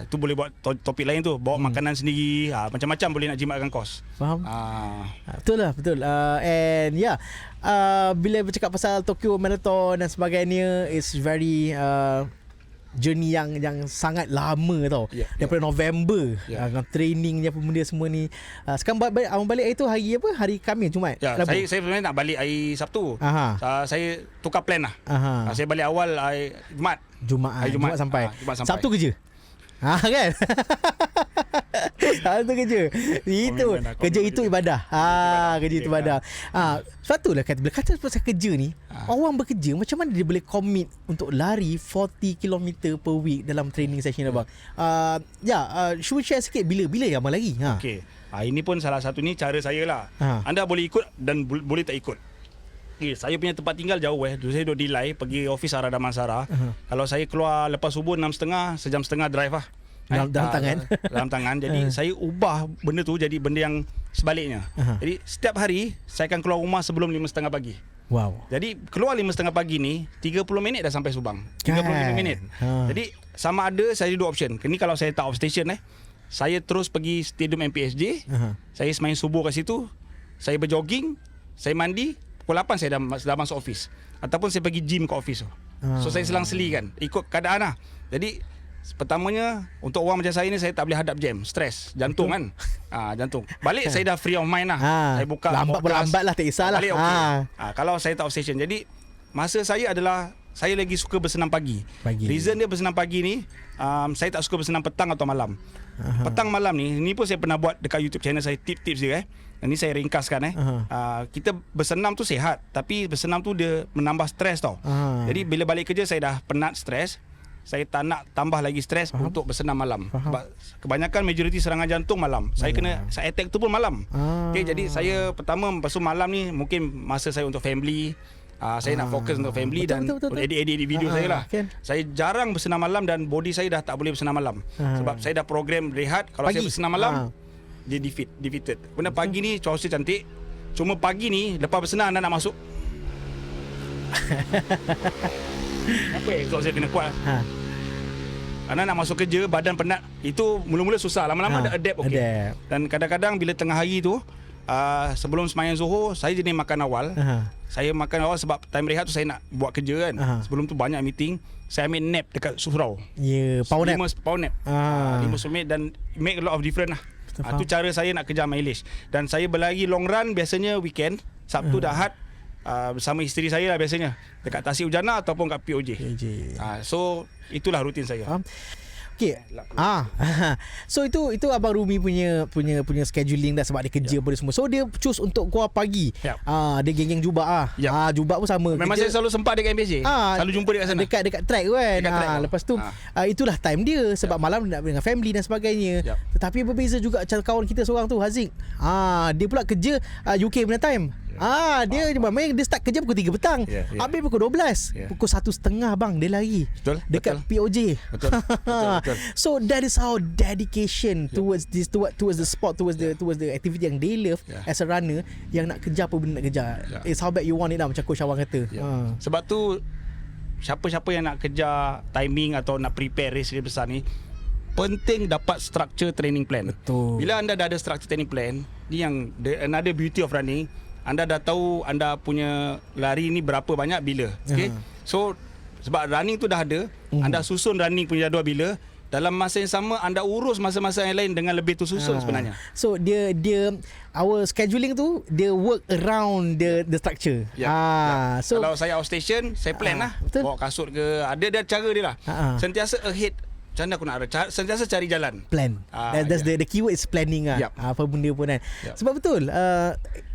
Tu boleh buat topik lain tu. Bawa makanan sendiri. Macam-macam boleh nak jimatkan kos. Faham? Betul. And bila bercakap pasal Tokyo Marathon dan sebagainya, it's very journey yang sangat lama tau. Daripada November dengan trainingnya apa benda semua ni. Sekarang abang balik itu hari apa? Hari Khamis, Jumaat. Saya sebenarnya nak balik hari Sabtu. Saya tukar plan lah. Saya balik awal hari Jumaat sampai. Sabtu kerja. Kan? Itu kerja. Kerja itu ibadah. Kerja itu ibadah. Sebab tu lah bila kata pasal kerja ni, orang bekerja macam mana dia boleh commit untuk lari 40 km per week dalam training session abang. Should we share sikit bila abang lari? Okey. Ini pun salah satu ni cara saya lah. Anda boleh ikut dan boleh tak ikut. Saya punya tempat tinggal jauh Saya duduk di Lai, pergi office arah Damansara. Kalau saya keluar lepas subuh 6.30, sejam setengah drive lah. Dalam tangan. Jadi saya ubah benda tu jadi benda yang sebaliknya. Jadi setiap hari saya akan keluar rumah sebelum 5.30 pagi. Wow. Jadi keluar 5.30 pagi ni 30 minit dah sampai Subang. 35 minit. Jadi sama ada saya dua option. Ini kalau saya tak off station saya terus pergi stadium MPSJ. Saya semain subuh kat situ. Saya berjogging, saya mandi, pukul 8 saya dah masuk office. Ataupun saya pergi gym ke office. So saya selang-seli kan, ikut keadaan lah. Jadi pertamanya untuk orang macam saya ni, saya tak boleh hadap jam, stres, jantung kan. Jantung. Balik saya dah free of mind lah. Saya buka lambat lah, tak kisahlah. Balik okey. Kalau saya tak off station. Jadi masa saya adalah saya lagi suka bersenam pagi. Reason dia bersenam pagi ni, saya tak suka bersenam petang atau malam. Petang malam ni pun saya pernah buat dekat YouTube channel saya, tips dia. Ini saya ringkaskan kita bersenam tu sihat, tapi bersenam tu dia menambah stres tau. Jadi bila balik kerja saya dah penat, stres. saya tak nak tambah lagi stres untuk bersenam malam. Faham. Sebab kebanyakan majoriti serangan jantung malam. Saya kena side attack tu pun malam. Okay, jadi saya pertama lepas tu malam ni mungkin masa saya untuk family. Saya nak fokus untuk family dan edit video saya lah. Kan? Saya jarang bersenam malam dan body saya dah tak boleh bersenam malam. Sebab saya dah program rehat. Kalau Pagi. saya bersenam malam, dia defeated. Benda pagi ni cuaca cantik. Cuma pagi ni lepas bersenam anda nak masuk. Apa esok saya kena kuat. Anda nak masuk kerja, badan penat. Itu mula-mula susah. Lama-lama dah adapt okey. Dan kadang-kadang bila tengah hari tu, sebelum sembahyang Zuhur, saya jenis makan awal. Saya makan awal sebab time rehat tu saya nak buat kerja kan. Sebelum tu banyak meeting. Saya ambil nap dekat surau. Power nap. 5 power nap. 5 minit dan make a lot of difference lah. Tu cara saya nak kejar mileage. Dan saya berlari long run biasanya weekend, Sabtu dan Ahad, bersama isteri saya lah biasanya dekat Tasik Ujana ataupun kat POJ. So itulah rutin saya. Okay. So itu Abang Rumi punya scheduling dah sebab dia kerja pada semua. So dia choose untuk keluar pagi. Dia geng-geng Jubak Jubak pun sama. Memang saya selalu sempat dekat MPJ. Selalu jumpa dekat sana. Dekat track tu kan. Lepas tu itulah time dia sebab malam nak dengan family dan sebagainya. Tetapi berbeza juga kawan kita seorang tu Haziq. Dia pula kerja UK punya time. Dia start kerja pukul 3 petang. Habis pukul 12. Pukul 1.30 bang dia lari. Dekat POJ. Betul. So that is how dedication towards this, towards the sport, towards the activity yang they love as a runner, yang nak kejar apa benda nak kejar. It's how bad you want it lah, macam Coach Awang kata. Sebab tu siapa-siapa yang nak kejar timing atau nak prepare race besar ni, penting dapat structure training plan. Betul. Bila anda dah ada structure training plan, ni yang another beauty of running. Anda dah tahu anda punya lari ni berapa banyak bila. Okay? So sebab running tu dah ada, anda susun running punya jadual bila, dalam masa yang sama anda urus masa-masa yang lain dengan lebih tersusun sebenarnya. So dia our scheduling tu dia work around the structure. So kalau saya outstation, saya plan lah. Betul. Bawa kasut ke, ada cara dia lah. Sentiasa ahead. Macam mana aku nak sentiasa cari jalan. Plan. That's the keyword is planning lah. Apa benda pun kan. Sebab betul.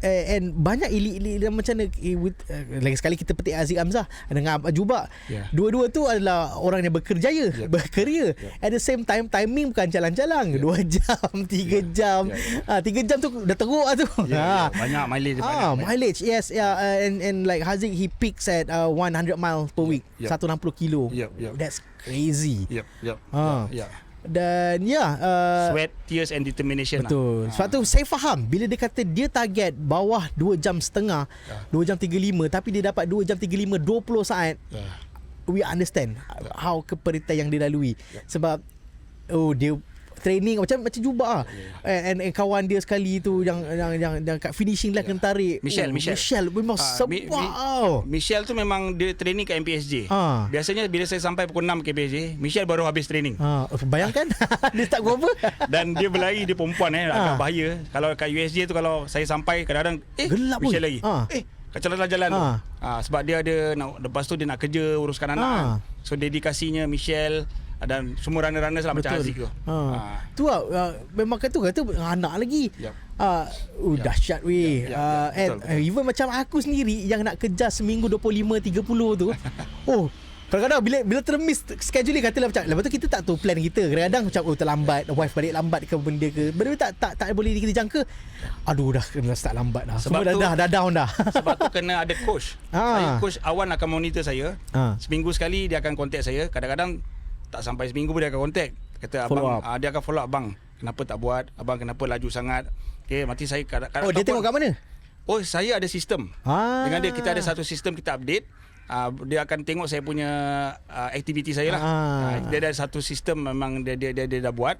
And banyak elit-elit macam mana lagi sekali kita petik Haziq Hamzah dengan Jubak. Dua-dua tu adalah orang yang berkerjaya, berkerja. At the same time, timing bukan jalan-jalan. 2 jam, 3 jam. 3 jam tu dah teruk lah tu. Banyak mileage. Mileage, yes. And like Haziq, he peaks at 100 miles per week. 160 kilo. That's crazy. Dan sweat, tears and determination. Betul. Sebab tu saya faham bila dia kata dia target bawah 2 jam setengah, 2 jam 35, tapi dia dapat 2 jam 35 20 saat. We understand how keperita yang dia lalui. Sebab dia training macam Jubak lah. And kawan dia sekali tu yang kat finishing line kena tarik. Michelle memang sebab Michelle tu memang dia training kat MPSJ. Biasanya bila saya sampai pukul 6 ke MPSJ, Michelle baru habis training. Bayangkan dia start cover. Dan dia berlari, dia perempuan agak bahaya. Kalau kat USJ tu kalau saya sampai kadang-kadang gelap Michelle lagi. Kacau jalan tu. Sebab dia ada lepas tu dia nak kerja, uruskan anak. So dedikasinya Michelle dan semua runner-runner macam Haziq tu. Tu lah, memang kata anak lagi. Dahsyat weh. Even macam aku sendiri yang nak kejar seminggu 25-30 tu. Kadang-kadang bila termiss scheduling, katalah macam lepas tu kita tak tahu plan kita. Kadang-kadang macam terlambat, wife balik lambat ke benda ke. Benda tak boleh kita jangka. Aduh dah kena start lambat dah. Semua dah down dah. Sebab tu kena ada coach. Coach Awan akan monitor saya. Seminggu sekali dia akan contact saya. Kadang-kadang tak sampai seminggu pun dia akan contact. Kata abang, dia akan follow up, bang, kenapa tak buat? Abang kenapa laju sangat? Okay, nanti saya kadang-kadang dia tengok kat mana? Saya ada sistem. Dengan dia kita ada satu sistem kita update. Dia akan tengok saya punya aktiviti saya lah. Dia ada satu sistem memang dia dah buat.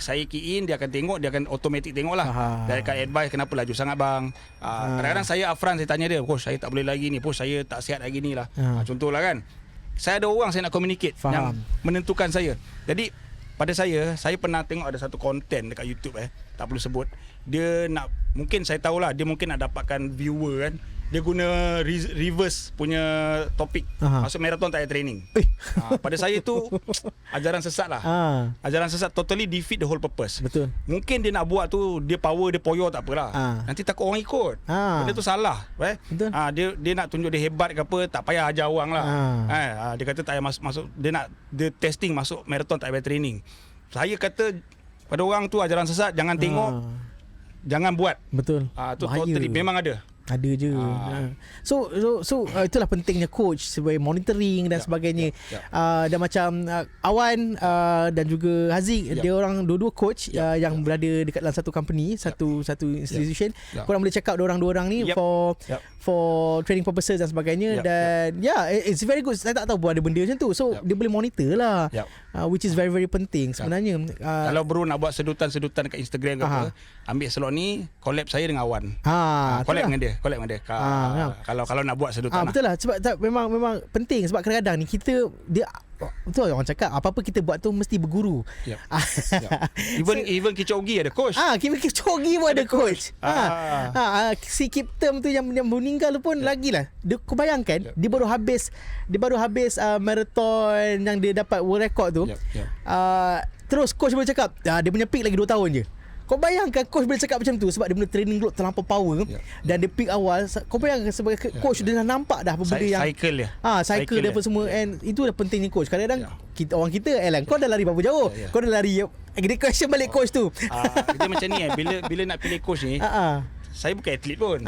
Saya key in, dia akan tengok, dia akan automatic tengok lah. Dia akan advise kenapa laju sangat bang. Kadang-kadang saya upfront, saya tanya dia, coach saya tak boleh lagi ni, coach saya tak sihat lagi ni lah. Contohlah kan, saya ada orang saya nak communicate yang menentukan saya. Jadi pada saya pernah tengok ada satu konten dekat YouTube tak perlu sebut. Dia nak, mungkin saya tahulah dia mungkin nak dapatkan viewer kan. dia guna reverse punya topik. Maksud marathon tak payah training. Pada saya tu ajaran sesat lah. Ajaran sesat totally defeat the whole purpose. Betul. Mungkin dia nak buat tu, dia power, dia poyo tak apalah. Nanti takut orang ikut. Benda tu salah. Betul. Dia nak tunjuk dia hebat ke apa, tak payah ajar orang lah. Dia kata tak payah masuk, dia testing masuk marathon tak payah training. Saya kata pada orang tu ajaran sesat, jangan tengok, jangan buat. Betul. Tu totally memang ada. Ada je. So itulah pentingnya coach sebagai monitoring dan sebagainya. Dan macam Awan dan juga Haziq, dia orang dua-dua coach yang berada dekat dalam satu company, satu institution. Korang boleh check out dua orang ni for training purposes dan sebagainya. Dan it's very good. Saya tak tahu pun ada benda macam tu. So dia boleh monitor lah. Which is very very penting sebenarnya. Kalau bro nak buat sedutan-sedutan kat Instagram ke apa, ambil slot ni, collab saya dengan Awan. Collab dengan dia. Kalau nak buat sedutan betul lah. Sebab memang penting. Sebab kadang-kadang ni kita betul orang cakap apa-apa kita buat tu mesti berguru. Even Kichogi ada coach. Kichogi pun ada coach. Si Kiptem tu yang meninggal tu pun lagilah. Kau bayangkan dia baru habis marathon yang dia dapat world record tu. Terus coach boleh cakap dia punya peak lagi 2 tahun je. Kau bayangkan coach boleh cakap macam tu sebab dia benda training load terlampau power dan dia peak awal. Kau bayangkan sebagai coach dia dah nampak dah benda yang cycle dia. Cycle dia apa semua, and itu dah pentingnya coach. Kadang-kadang kita Alan, kau dah lari berapa jauh? Kau dah lari, dia question balik coach tu. Dia macam ni bila nak pilih coach ni. Saya bukan atlet pun.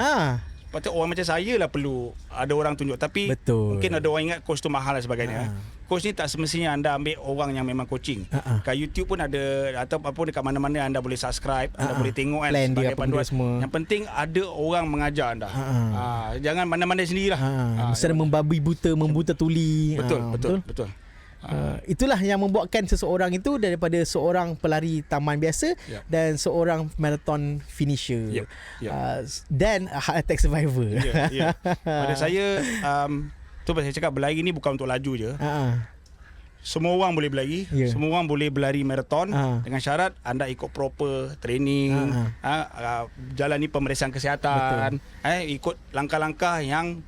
Patut orang macam saya lah perlu ada orang tunjuk. Tapi mungkin ada orang ingat coach tu mahal dan sebagainya. Coach ni tak semestinya anda ambil orang yang memang coaching. Kat YouTube pun ada, ataupun dekat mana-mana anda boleh subscribe, anda boleh tengok kan sebagai panduan semua. Yang penting ada orang mengajar anda. Jangan mana-mana sendirilah. Misalnya membuta tuli. Betul. Itulah yang membuatkan seseorang itu daripada seorang pelari taman biasa dan seorang marathon finisher dan heart attack survivor. Pada saya tu saya cakap berlari ni bukan untuk laju je. Semua orang boleh berlari, semua orang boleh berlari marathon dengan syarat anda ikut proper training, jalani pemeriksaan kesihatan, ikut langkah-langkah yang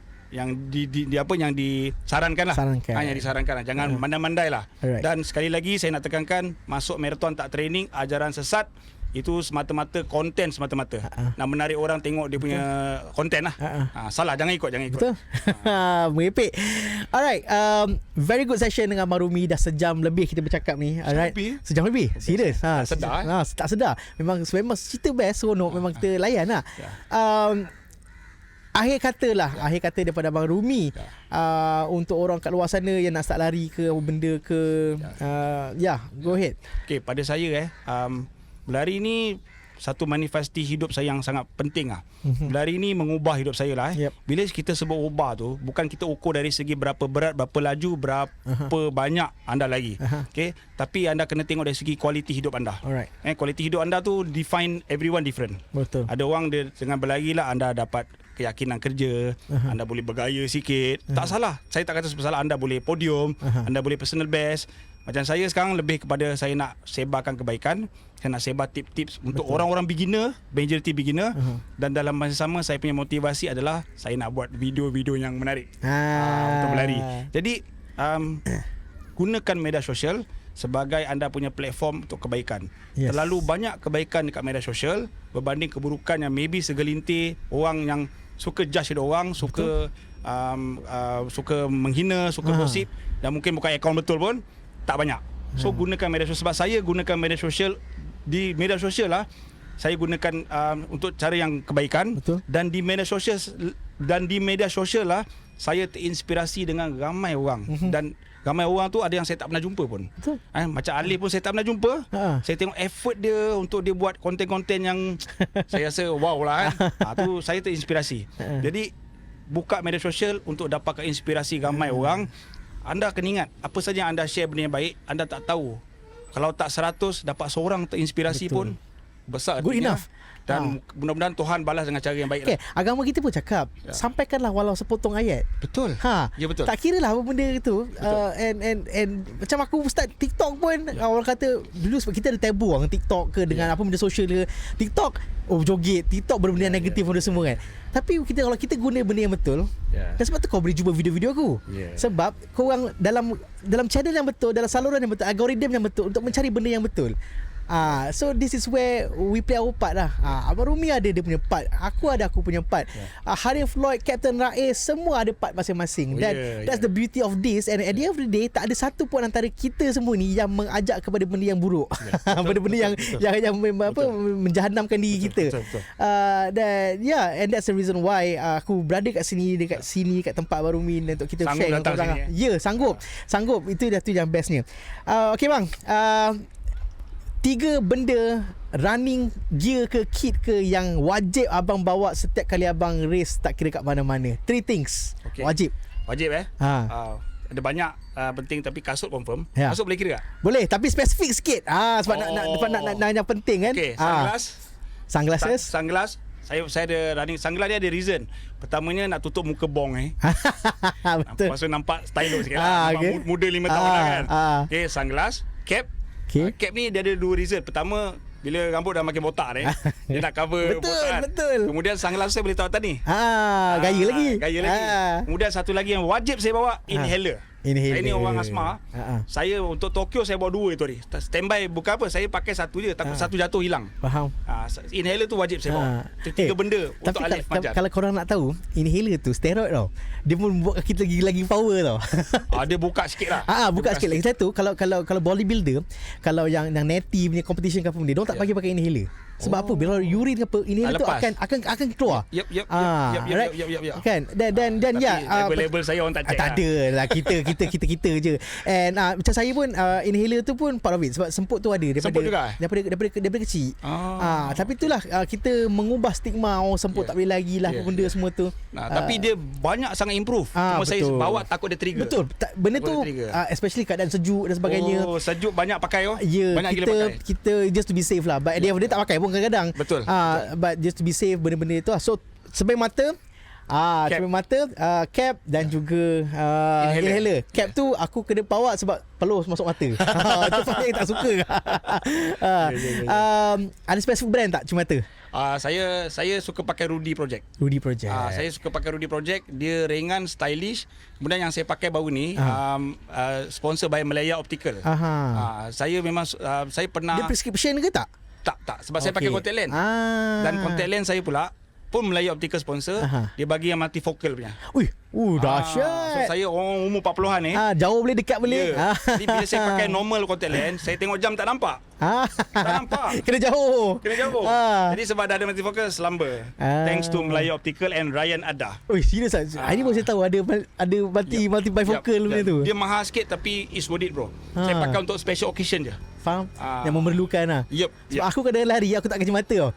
disarankan lah. Yang disarankan lah. Jangan mandai-mandai lah. Dan sekali lagi saya nak tekankan, masuk marathon tak training, ajaran sesat. Itu semata-mata konten semata-mata. Nak menarik orang tengok dia punya konten lah. Salah, jangan ikut. Betul. Merepek. Alright, very good session dengan Marumi. Dah sejam lebih kita bercakap ni. Alright. Sejam lebih? Serius? Tak sedar. Memang cerita best, seronok. Memang kita layan lah. Akhir kata daripada Abang Rumi untuk orang kat luar sana yang nak start lari ke benda ke, go ahead. Okay, pada saya berlari ni satu manifesti hidup saya yang sangat penting lah. Berlari ni mengubah hidup saya lah. Bila kita sebut ubah tu, bukan kita ukur dari segi berapa berat, berapa laju, berapa banyak anda lari. Okay? Tapi anda kena tengok dari segi kualiti hidup anda. Kualiti hidup anda tu define everyone different. Betul. Ada orang dia dengan berlari lah anda dapat keyakinan kerja, anda boleh bergaya sikit. Tak salah. Saya tak kata salah. Anda boleh podium, anda boleh personal best. Macam saya sekarang lebih kepada saya nak sebarkan kebaikan. Saya nak sebar tips-tips untuk orang-orang beginner, majority beginner. Dan dalam masa sama saya punya motivasi adalah saya nak buat video-video yang menarik untuk berlari. Jadi gunakan media sosial sebagai anda punya platform untuk kebaikan. Terlalu banyak kebaikan dekat media sosial berbanding keburukan yang maybe segelintir orang yang suka judge orang, suka menghina, suka gosip, dan mungkin bukan akaun betul pun, tak banyak. So gunakan media sosial. Sebab saya gunakan media sosial, di media sosial lah saya gunakan untuk cara yang kebaikan. Dan di media sosial lah saya terinspirasi dengan ramai orang. Dan ramai orang tu ada yang saya tak pernah jumpa pun. Macam Alif pun saya tak pernah jumpa. Saya tengok effort dia untuk dia buat konten-konten yang saya rasa wow lah. Tu saya terinspirasi. Jadi buka media sosial untuk dapatkan inspirasi ramai orang. Anda kena ingat, apa saja yang anda share benda yang baik, anda tak tahu. Kalau tak 100, dapat seorang terinspirasi pun besar Good artinya. enough. Dan mudah-mudahan Tuhan balas dengan cara yang baik Okay, agama kita pun cakap sampaikanlah walau sepotong ayat. Betul. Ya betul. Tak kira lah apa benda itu. And macam aku start TikTok pun orang kata dulu sebab kita ada tabu orang TikTok ke dengan apa benda sosial ke. TikTok joget, TikTok benda-benda yang negatif benda semua kan. Tapi kalau kita guna benda yang betul, dan sebab tu kau boleh jumpa video-video aku. Sebab kau orang dalam channel yang betul, dalam saluran yang betul, algoritma yang betul untuk mencari benda yang betul. So this is where we play our part lah. Abang Rumi ada dia punya part, aku ada aku punya part. Harif Floyd, Captain Rais, semua ada part masing-masing. Dan that's the beauty of this. And at the end of the day, tak ada satu pun antara kita semua ni yang mengajak kepada benda yang buruk. Benda-benda yang menjahannamkan diri kita. Dan and that's the reason why aku berada kat sini, kat tempat Abang Rumi untuk kita sanggup share dengan korang. Sanggup. Itu dah tu yang bestnya. Okay bang, 3 benda running gear ke kit ke yang wajib abang bawa setiap kali abang race tak kira kat mana-mana. 3 things wajib ada banyak penting tapi kasut confirm. Kasut boleh kira tak? Boleh tapi spesifik sikit. Sebab nak yang penting kan. Sunglass. Saya ada running sunglass dia ada reason. Pertamanya nak tutup muka bong Betul. Lepas tu nampak stylo sikit lah. Nampak muda 5 tahun lah kan. Sunglass, cap. Cap ni dia ada 2 reason. Pertama, bila rambut dah makin botak dia nak cover botak. Betul. Kemudian sunglass saya boleh tahu atas ni. Gaya lagi. Kemudian satu lagi yang wajib saya bawa, inhaler. Saya ni orang asma. Saya untuk Tokyo saya bawa 2 itu hari. Standby bukan apa, saya pakai satu je, takut satu jatuh hilang. Faham. Inhaler tu wajib saya bawa. Itu 3 benda untuk Alif Majan. Kalau korang nak tahu, inhaler tu steroid tau. Dia pun buat kita lagi power tau. Dia buka sikit lah. Buka sikit lagi. Satu, kalau bodybuilder, kalau yang neti punya competition ke apa benda, diorang tak pakai inhaler. Sebab apa? Bila urine ke apa, inhaler tu akan keluar. Yep. Kan? Dan level saya orang tak check. Tak ada lah, kita je. And macam saya pun inhaler tu pun part of it. Sebab semput tu ada daripada kecil. Tapi itulah kita mengubah stigma orang semput tak boleh lagi lah benda semua tu. Tapi dia banyak sangat improve. Cuma saya bawa takut dia trigger. Betul. Benda tu especially keadaan sejuk dan sebagainya. Sejuk banyak pakai banyak gila pakai. Kita just to be safe lah. But dia tak pakai pun kadang-kadang. Betul. But just to be safe benda-benda itu. So sebelum mata cap dan juga inhaler. Cap tu aku kena bawa sebab pelus masuk mata. Itu saya tak suka. Ada spesifik brand tak cermin mata? Saya suka pakai Rudy Project. Saya suka pakai Rudy Project. Dia ringan, stylish. Kemudian yang saya pakai baru ni sponsor by Malaya Optical. Saya memang saya pernah. Dia prescription ke tak? Tak. Sebab saya pakai contact lens. Dan contact lens saya pula pun Malaya Optical sponsor. Dia bagi yang multifocal punya. Dahsyat. So saya orang umur 40-an ni. Jauh boleh, dekat boleh. Jadi bila saya pakai normal contact lens, saya tengok jam tak nampak. Tak nampak. Kena jauh. Jadi sebab dah ada multifocal, slumber. Thanks to Malaya Optical and Ryan Ada. Serius ah. Ini baru saya tahu ada multi-bifocal punya tu. Dia mahal sikit tapi it's worth it bro. Saya pakai untuk special occasion je. Faham? Yang memerlukan lah. Sebab aku kadang lari, aku tak kacamata tau.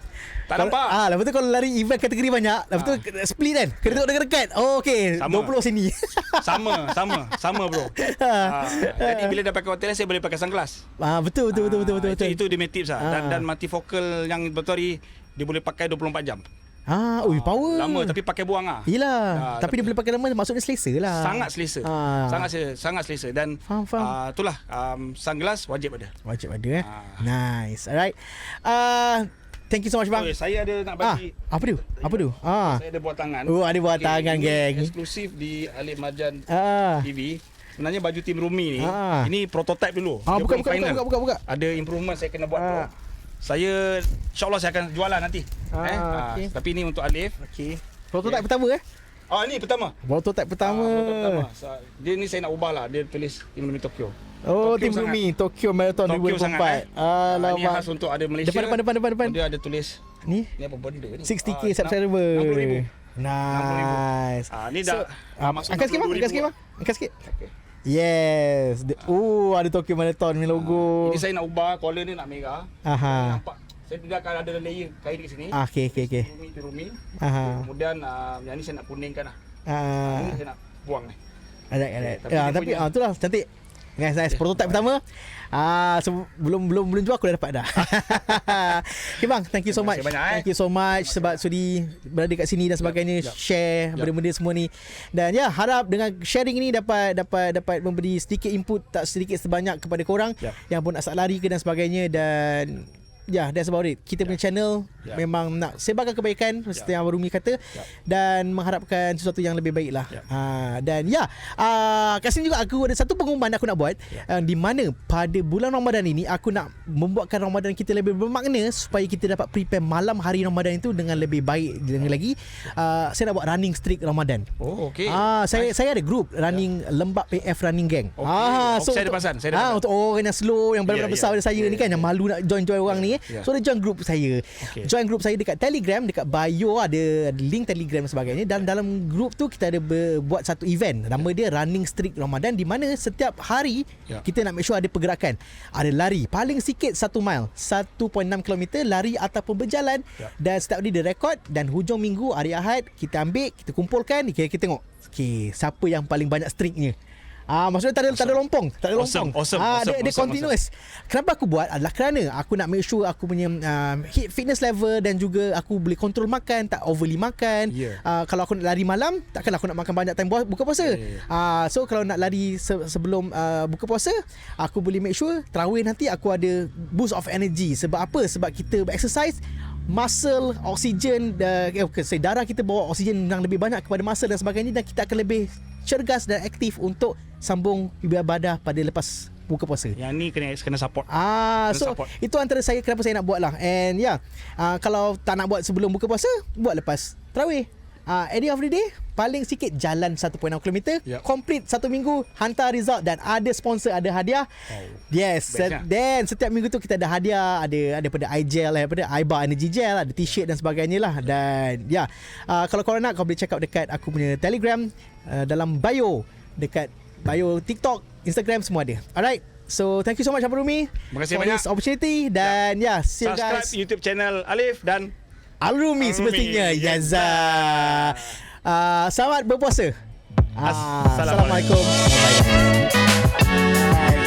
Tak nampak. Lepas tu kalau lari event kategori banyak, lepas tu split kan, kena tengok dekat-dekat. Okay, sama. 20 sini. Sama bro. Jadi bila dah pakai hotel, saya boleh pakai sunglass. Betul. Itu dia punya tips lah. Dan multifocal yang betul ni, dia boleh pakai 24 jam. Power. Lama tapi pakai buang Yelah. Tapi dia boleh pakai lama, maksudnya selesa lah. Sangat selesa. Sangat selesa. Dan itulah sunglass wajib ada. Nice. Alright. Thank you so much bang. Saya ada nak bagi. Apa tu? Saya ada buat tangan. Ada buat tangan geng. Eksklusif di Alif Majan TV. Sebenarnya baju tim Rumi ni, ini prototype dulu. Buka. Ada improvement saya kena buat tu. Saya insyaAllah saya akan jual lah nanti. Tapi ni untuk Alif. Prototype pertama ni pertama. Prototype pertama. Dia ni saya nak ubah lah. Dia tulis Tim Rumi Tokyo. Tim Rumi Tokyo Marathon 2024. Ini khas untuk ada Malaysia. Depan. Dia ada tulis ni apa benda ni? 60k subscriber. 60,000. Nice. Ni dah angkat sikit. Yes. Ada Tokyo Marathon ni logo. Ini saya nak ubah collar ni nak merah. Nampak. Saya tidak akan ada layer kain di sini. Okay. Rumi. Kemudian yang ni saya nak kuningkan lah. Ini saya nak buang ni. Ada. Tapi itulah cantik. Nice. Prototype pertama. So belum jua aku dah dapat dah. Okay bang, thank you so much. Thank you so much sebab sudi berada kat sini dan sebagainya, share benda-benda semua ni. Dan harap dengan sharing ini dapat memberi sedikit input, tak sedikit sebanyak kepada korang yang pun nak start lari ke dan sebagainya. Dan that's about it. Kita punya channel memang nak sebarkan kebaikan seperti yang Rumi kata, dan mengharapkan sesuatu yang lebih baik lah. Dan kat sini juga aku ada satu pengumuman aku nak buat, di mana pada bulan Ramadan ini aku nak membuatkan Ramadan kita lebih bermakna supaya kita dapat prepare malam hari Ramadan itu dengan lebih baik lagi. Saya nak buat running streak Ramadan. Saya ada group running Lembap PF Running Gang. So saya ada perasan. Untuk orang yang slow, yang benar-benar besar pada saya ni kan, yang malu nak join orang ni. So dia join group saya. Join group saya dekat Telegram, dekat bio ada link Telegram dan sebagainya. Dan dalam group tu kita ada buat satu event, nama dia Running Streak Ramadan, di mana setiap hari kita nak make sure ada pergerakan. Ada lari paling sikit 1 mile, 1.6 km lari ataupun berjalan. Dan setiap hari dia rekod, dan hujung minggu hari Ahad kita ambil, kita kumpulkan, kita tengok siapa yang paling banyak streaknya. Maksudnya tak ada lompong, tak ada lompong. Dia continuous. Kenapa aku buat adalah kerana aku nak make sure aku punya fitness level, dan juga aku boleh kontrol makan, tak overly makan. Kalau aku nak lari malam, takkan aku nak makan banyak time buka puasa. So kalau nak lari sebelum buka puasa, aku boleh make sure tarawih nanti aku ada boost of energy. Sebab apa? Sebab kita exercise, muscle, oksigen, darah kita bawa oksigen yang lebih banyak kepada muscle dan sebagainya, dan kita akan lebih cergas dan aktif untuk sambung ibadah pada lepas buka puasa. Yang ni kena support. Support. Itu antara saya kenapa saya nak buat lah. And kalau tak nak buat sebelum buka puasa, buat lepas tarawih. At the end of the day, paling sikit jalan 1.6 km, complete 1 minggu, hantar result, dan ada sponsor, ada hadiah. Then setiap minggu tu kita ada hadiah, ada daripada iGel, daripada iBar Energy Gel, ada t-shirt dan sebagainya lah. Dan kalau korang nak, kau boleh check out dekat aku punya Telegram, dalam bio, dekat bio TikTok, Instagram, semua ada. Alright. So thank you so much Abang Rumi. Terima kasih for banyak this opportunity. Dan see you guys. Subscribe YouTube channel Alif dan Al-Rumi semestinya. Selamat berpuasa. Assalamualaikum. Bye.